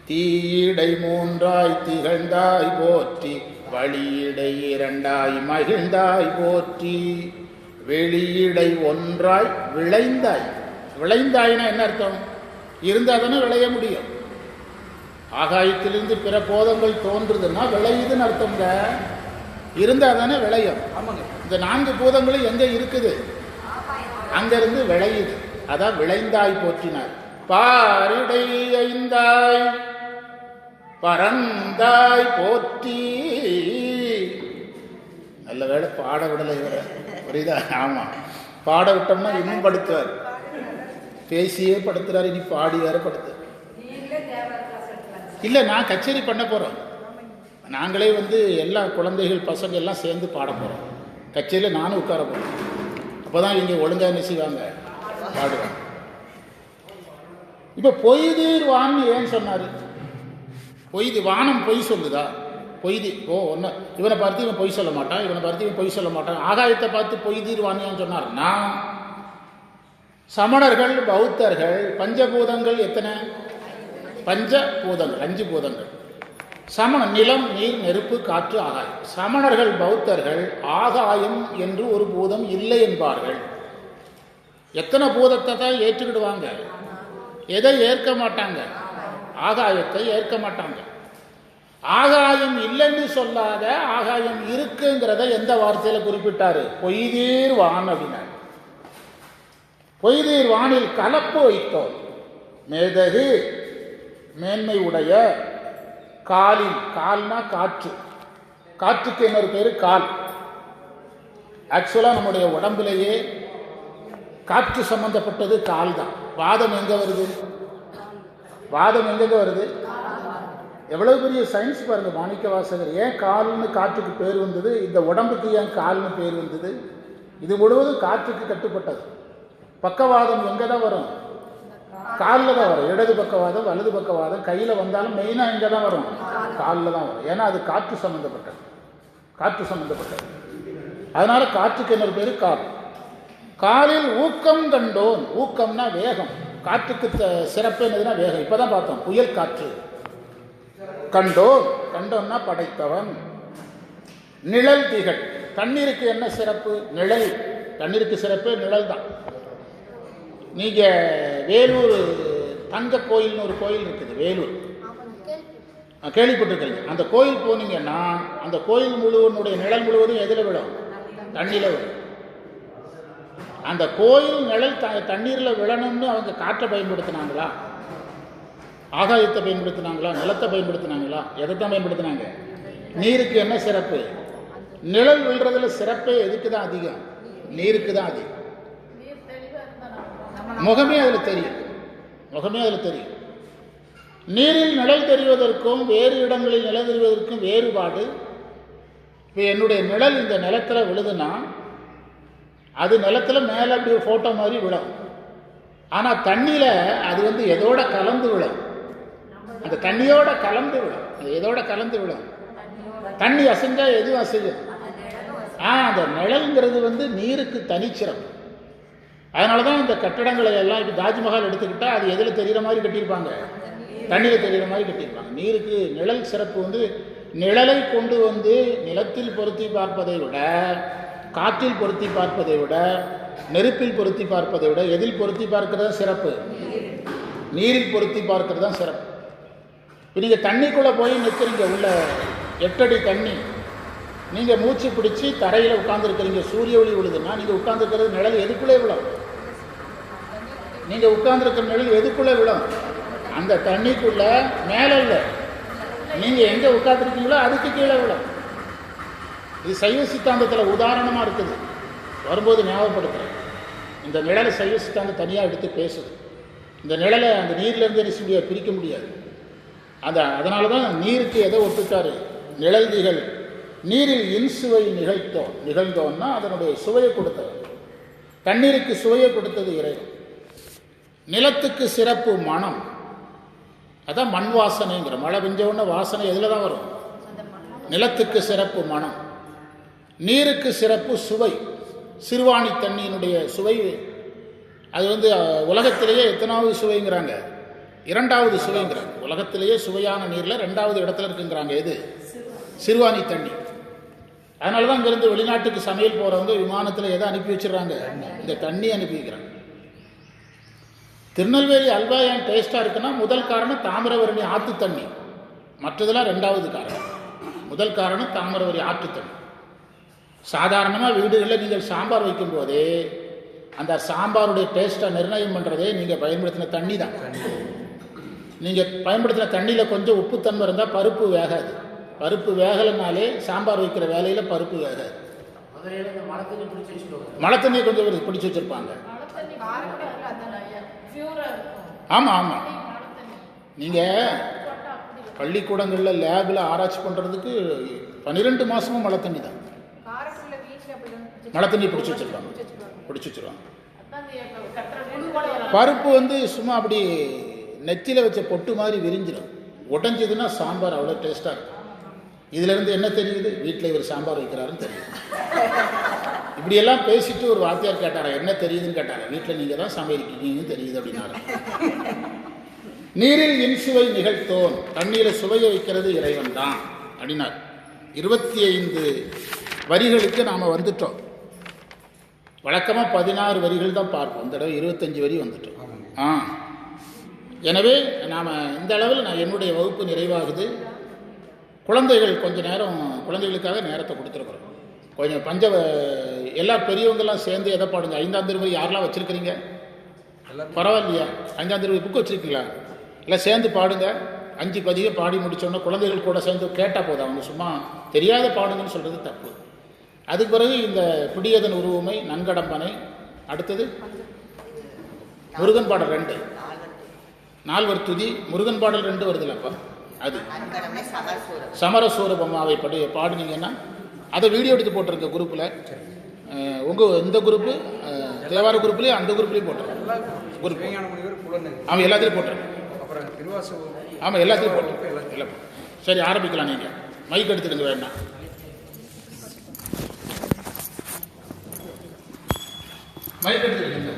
தீயிடை 3ஆய் திகழ்ந்தாய் போற்றி, வழியிடை 2ஆய் மகிழ்ந்தாய் போற்றி, வெளியிடை 1ஆய் விளைந்தாய். விளைந்தாய்னா என்ன அர்த்தம்? இருந்தால் தானே விளைய முடியும். ஆகாயத்திலிருந்து பிற போதங்கள் தோன்றுதுன்னா விளையுதுன்னு அர்த்தம்ங்க. இருந்தால் தானே விளையும். இந்த 4 பூதங்களும் எங்கே இருக்குது? அங்கிருந்து விளையுது. அதான் விளைந்தாய் போற்றினார். பாரிடை 5ஆய் பறந்தாய் போற்றி. நல்ல வேலை பாட விடலை இவரை, புரியுதா? ஆமாம், பாட விட்டோம்னா இன்னும் படுத்துவார். பேசியே படுத்துறாரு, இனி பாடி வேற படுத்து. இல்லை, நான் கச்சேரி பண்ண போகிறோம். நாங்களே எல்லா குழந்தைகள் பசங்க எல்லாம் சேர்ந்து பாட போகிறோம். கச்சேரியில் நானும் உட்கார போகிறேன். அப்போ தான் இங்கே ஒழுங்காக நெசிவாங்க, பாடுவாங்க. இப்போ பொய்தீர் வான்னு ஏன் சொன்னார்? வானம் பொய் சொல்லுதா? பொய்தி ஒன்று. இவனை பார்த்து இவன் பொய் சொல்ல மாட்டான், இவனை பார்த்து இவன் பொய் சொல்ல மாட்டான். ஆகாயத்தை பார்த்து பொய்தீர் வான்னு ஏன் சொன்னார்னா, சமணர்கள் பௌத்தர்கள் பஞ்சபூதங்கள் எத்தனை? பஞ்சபூதங்கள், 5 பூதங்கள். சமணம் நிலம் நீர் நெருப்பு காற்று ஆகாயம். சமணர்கள் பௌத்தர்கள் ஆகாயம் என்று ஒரு பூதம் இல்லை என்பார்கள். எத்தனை பூதத்தை தான் ஏற்றுக்கிடுவாங்க? எதை ஏற்க மாட்டாங்க? ஆகாயத்தை ஏற்க மாட்டாங்க. ஆகாயம் இல்லைன்னு சொல்லாத, ஆகாயம் இருக்குங்கிறத எந்த வார்த்தையில் குறிப்பிட்டாரு? பொய்தீர் வான் அப்படின்னாரு. பொய்தீர் வானில் கலப்பு வைத்தோம், மேதகு மேன்மை உடைய காலில். கால்னா காற்று. காற்றுக்கு இன்னொரு பேர் கால். ஆக்சுவலாக நம்முடைய உடம்புலேயே காற்று சம்பந்தப்பட்டது கால் தான். வாதம் எங்கே வருது? வாதம் எங்கெங்க வருது? எவ்வளவு பெரிய சயின்ஸ் பாருங்க மாணிக்க வாசகர். ஏன் கால்னு காற்றுக்கு பேர் வந்தது? இந்த உடம்புக்கு ஏன் கால்னு பேர் வந்தது? இது முழுவதும் காற்றுக்கு கட்டுப்பட்டது. பக்கவாதம் எங்கே தான் வரும்? காலில் தான் வரும். இடது பக்கவாதம் வலது பக்கவாதம் கையில் வந்தாலும் மெயினாக இங்கே தான் வரும், காலில் தான் வரும். ஏன்னா அது காற்று சம்மந்தப்பட்டது. காற்று சம்மந்தப்பட்டது. அதனால காற்றுக்கு இன்னொரு பேர் கால். காலில் ஊக்கம் கண்டோன். ஊக்கம்னா வேகம். காற்றுக்கு சிறப்பு என்னதுன்னா வேகம். இப்போதான் பார்த்தோம் புயல் காற்று. கண்டோன், கண்டோன்னா படைத்தவன். நிழல் திகழ். தண்ணீருக்கு என்ன சிறப்பு? நிழல். தண்ணீருக்கு சிறப்பு நிழல் தான். நீங்கள் வேலூர் தங்க கோயில்னு ஒரு கோயில் இருக்குது, வேலூர், கேள்விப்பட்டிருக்கீங்க. அந்த கோயில் போனீங்கன்னா அந்த கோயில் முழுவனுடைய நிழல் முழுவதும் எதில் விடும்? தண்ணியில் விடும். அந்த கோயில் நிழல் தண்ணீரில் விழணும்னு அவங்க காற்றை பயன்படுத்தினாங்களா? ஆகாயத்தை பயன்படுத்தினாங்களா? நிலத்தை பயன்படுத்தினாங்களா? எதைத்தான் பயன்படுத்தினாங்க? நீருக்கு என்ன சிறப்பு? நிழல் விழுறதுல சிறப்பே எதுக்கு தான் அதிகம்? நீருக்கு தான் அதிகம். முகமே அதில் தெரியும். முகமே அதில் தெரியும். நீரில் நிழல் தெரிவதற்கும் வேறு இடங்களில் நிழல் தெரிவதற்கும் வேறுபாடு. இப்போ என்னுடைய நிழல் இந்த நிலத்தில் விழுதுன்னா அது நிலத்தில் மேலே அப்படி ஒரு ஃபோட்டோ மாதிரி விழும். ஆனால் தண்ணியில் அது எதோட கலந்து விழும்? அந்த தண்ணியோட கலந்து விழும். அது எதோட கலந்து விழும்? தண்ணி அசைஞ்சா எதுவும் அசையும். அந்த நிழல்ங்கிறது நீருக்கு தனிச்சிறப்பு. அதனால தான் இந்த கட்டடங்களை எல்லாம் இப்போ தாஜ்மஹால் எடுத்துக்கிட்டால் அது எதில் தெரிகிற மாதிரி கட்டியிருப்பாங்க? தண்ணியில் தெரிகிற மாதிரி கட்டியிருப்பாங்க. நீருக்கு நிழல் சிறப்பு நிழலை கொண்டு நிலத்தில் பொருத்தி பார்ப்பதை விட, காற்றில் பொருத்தி பார்ப்பதை விட, நெருப்பில் பொருத்தி பார்ப்பதை விட எதில் பொருத்தி பார்க்கிறது தான் சிறப்பு? நீரில் பொருத்தி பார்க்கிறது தான் சிறப்பு. இப்போ நீங்கள் தண்ணிக்குள்ளே போய் நிற்கிறீங்க, உள்ள 8 அடி தண்ணி, நீங்கள் மூச்சு பிடிச்சி தரையில் உட்காந்துருக்கிறீங்க, சூரிய ஒளி விழுதுன்னா நீங்கள் உட்காந்துருக்கிறது நிழல் எதுக்குள்ளே விழும்? நீங்கள் உட்காந்துருக்கிற நிழல் எதுக்குள்ளே விழும்? அந்த தண்ணிக்குள்ள மேலே இல்லை, நீங்கள் எங்கே உட்காந்துருக்கீங்களோ அதுக்கு கீழே விழும். இது சைவ சித்தாந்தத்தில் உதாரணமாக இருக்குது, வரும்போது ஞாபகப்படுத்துகிறேன். இந்த நிழலை சைவ சித்தாந்தம் தனியாக எடுத்து பேசுது. இந்த நிழலை அந்த நீர்லேருந்து என்ன செய்ய பிரிக்க முடியாது. அதனால தான் நீருக்கு எதை ஒத்துட்டாரு? நிழல்திகள் நீரில் இன்சுவை நிகழ்ந்தோன்னா அதனுடைய சுவையை கொடுத்தது. தண்ணீருக்கு சுவையை கொடுத்தது இறைவன். நிலத்துக்கு சிறப்பு மனம், அதான் மண் வாசனைங்கிற. மழை பெஞ்ச வாசனை எதில் தான் வரும்? நிலத்துக்கு சிறப்பு மனம். நீருக்கு சிறப்பு சுவை, சிறுவாணி தண்ணியினுடைய சுவை. அது உலகத்திலேயே எத்தனாவது சுவைங்கிறாங்க? 2வது சுவைங்கிறாங்க. உலகத்திலேயே சுவையான நீரில் 2வது இடத்துல இருக்குங்கிறாங்க. எது? சிறுவாணி தண்ணி. அதனால தான் இங்கேருந்து வெளிநாட்டுக்கு சமையல் போகிறவங்க விமானத்தில் எதை அனுப்பி வச்சிடறாங்க? இந்த தண்ணி அனுப்பி வைக்கிறாங்க. திருநெல்வேலி அல்வா ஏன் டேஸ்ட்டாக இருக்குன்னா முதல் காரணம் தாமிரபரணி ஆற்று தண்ணி, மற்றதெல்லாம் 2வது காரணம். முதல் காரணம் தாமிரபரணி ஆற்று தண்ணி. சாதாரணமாக வீடுகளில் நீங்கள் சாம்பார் வைக்கும்போதே அந்த சாம்பாருடைய டேஸ்ட்டை நிர்ணயம் பண்ணுறதே நீங்கள் பயன்படுத்தின தண்ணி தான். நீங்கள் பயன்படுத்தின தண்ணியில் கொஞ்சம் உப்புத்தன்மை இருந்தால் பருப்பு வேகாது. பருப்பு வேகலைனாலே சாம்பார் வைக்கிற வேலையில் பருப்பு வேகாது. மழை தண்ணியை கொஞ்சம் பிடிச்சி வச்சுருப்பாங்க. ஆமாம் ஆமாம். நீங்கள் பள்ளிக்கூடங்களில் லேபில் ஆராய்ச்சி பண்ணுறதுக்கு 12 மாதமும் மழை தண்ணி தான். மழை தண்ணி பிடிச்சி வச்சுருவாங்க. பருப்பு சும்மா அப்படி நெத்தியில் வச்ச பொட்டு மாதிரி விரிஞ்சிடும். உடஞ்சதுன்னா சாம்பார் அவ்வளோ டேஸ்ட்டாக இருக்கும். இதுலேருந்து என்ன தெரியுது? வீட்டில் இவர் சாம்பார் வைக்கிறாருன்னு தெரியுது. இப்படியெல்லாம் பேசிட்டு ஒரு வாத்தியார் கேட்டாரா, என்ன தெரியுதுன்னு கேட்டாரா. வீட்டில் நீங்கள் தான் சமையலிக்கீங்கன்னு தெரியுது அப்படின்னாரு. நீரில் இன்சுவை நிகழ்த்தோன், தண்ணீரை சுவைய வைக்கிறது இறைவன் தான் அப்படின்னார். 25 வரிகளுக்கு நாம் வந்துட்டோம். வழக்கமாக 16 வரிகள் தான் பார்ப்போம். இந்த தடவை 25 வரி வந்துட்டோம். எனவே நாம் இந்த அளவில் என்னுடைய வகுப்பு நிறைவாகுது. குழந்தைகள் கொஞ்சம் நேரம் குழந்தைகளுக்காக நேரத்தை கொடுத்துருக்குறோம். கொஞ்சம் எல்லா பெரியவங்கெல்லாம் சேர்ந்து எதை பாடுங்க. 5ஆம் திருவரி யாரெல்லாம் வச்சுருக்கிறீங்க? பரவாயில்லையா? 5ஆம் திருவரி புக்கு வச்சுருக்கீங்களா? எல்லாம் சேர்ந்து பாடுங்க. 5 பதிகை பாடி முடித்தோன்னா குழந்தைகள் கூட சேர்ந்து கேட்டால் போதும். அவங்க சும்மா தெரியாத பாடுங்கன்னு சொல்கிறது தப்பு. அதுக்கு பிறகு இந்த பிடியதன் உருவமை, நன்கடம்பனை, அடுத்தது முருகன் பாடல் 2, 4 துதி, முருகன் பாடல் 2 வருதுல்லப்பா. அது சமரசூரபம்மாவை பாடுனீங்கன்னா அதை வீடியோ எடுத்து போட்டிருக்க குரூப்பில். உங்கள் இந்த குரூப்பு தேவார குரூப்லேயும் அந்த குரூப்லேயும் போட்டிருக்கேன். குரூப் ஆமாம், எல்லாத்துலேயும் போட்டிருக்கேன். ஆமாம், எல்லாத்தையும் போட்டிருக்கேன். இல்லை, சரி ஆரம்பிக்கலாம். நீங்கள் மைக் எடுத்துக்கங்க. வேணா மைக் எடுத்துக்கங்க.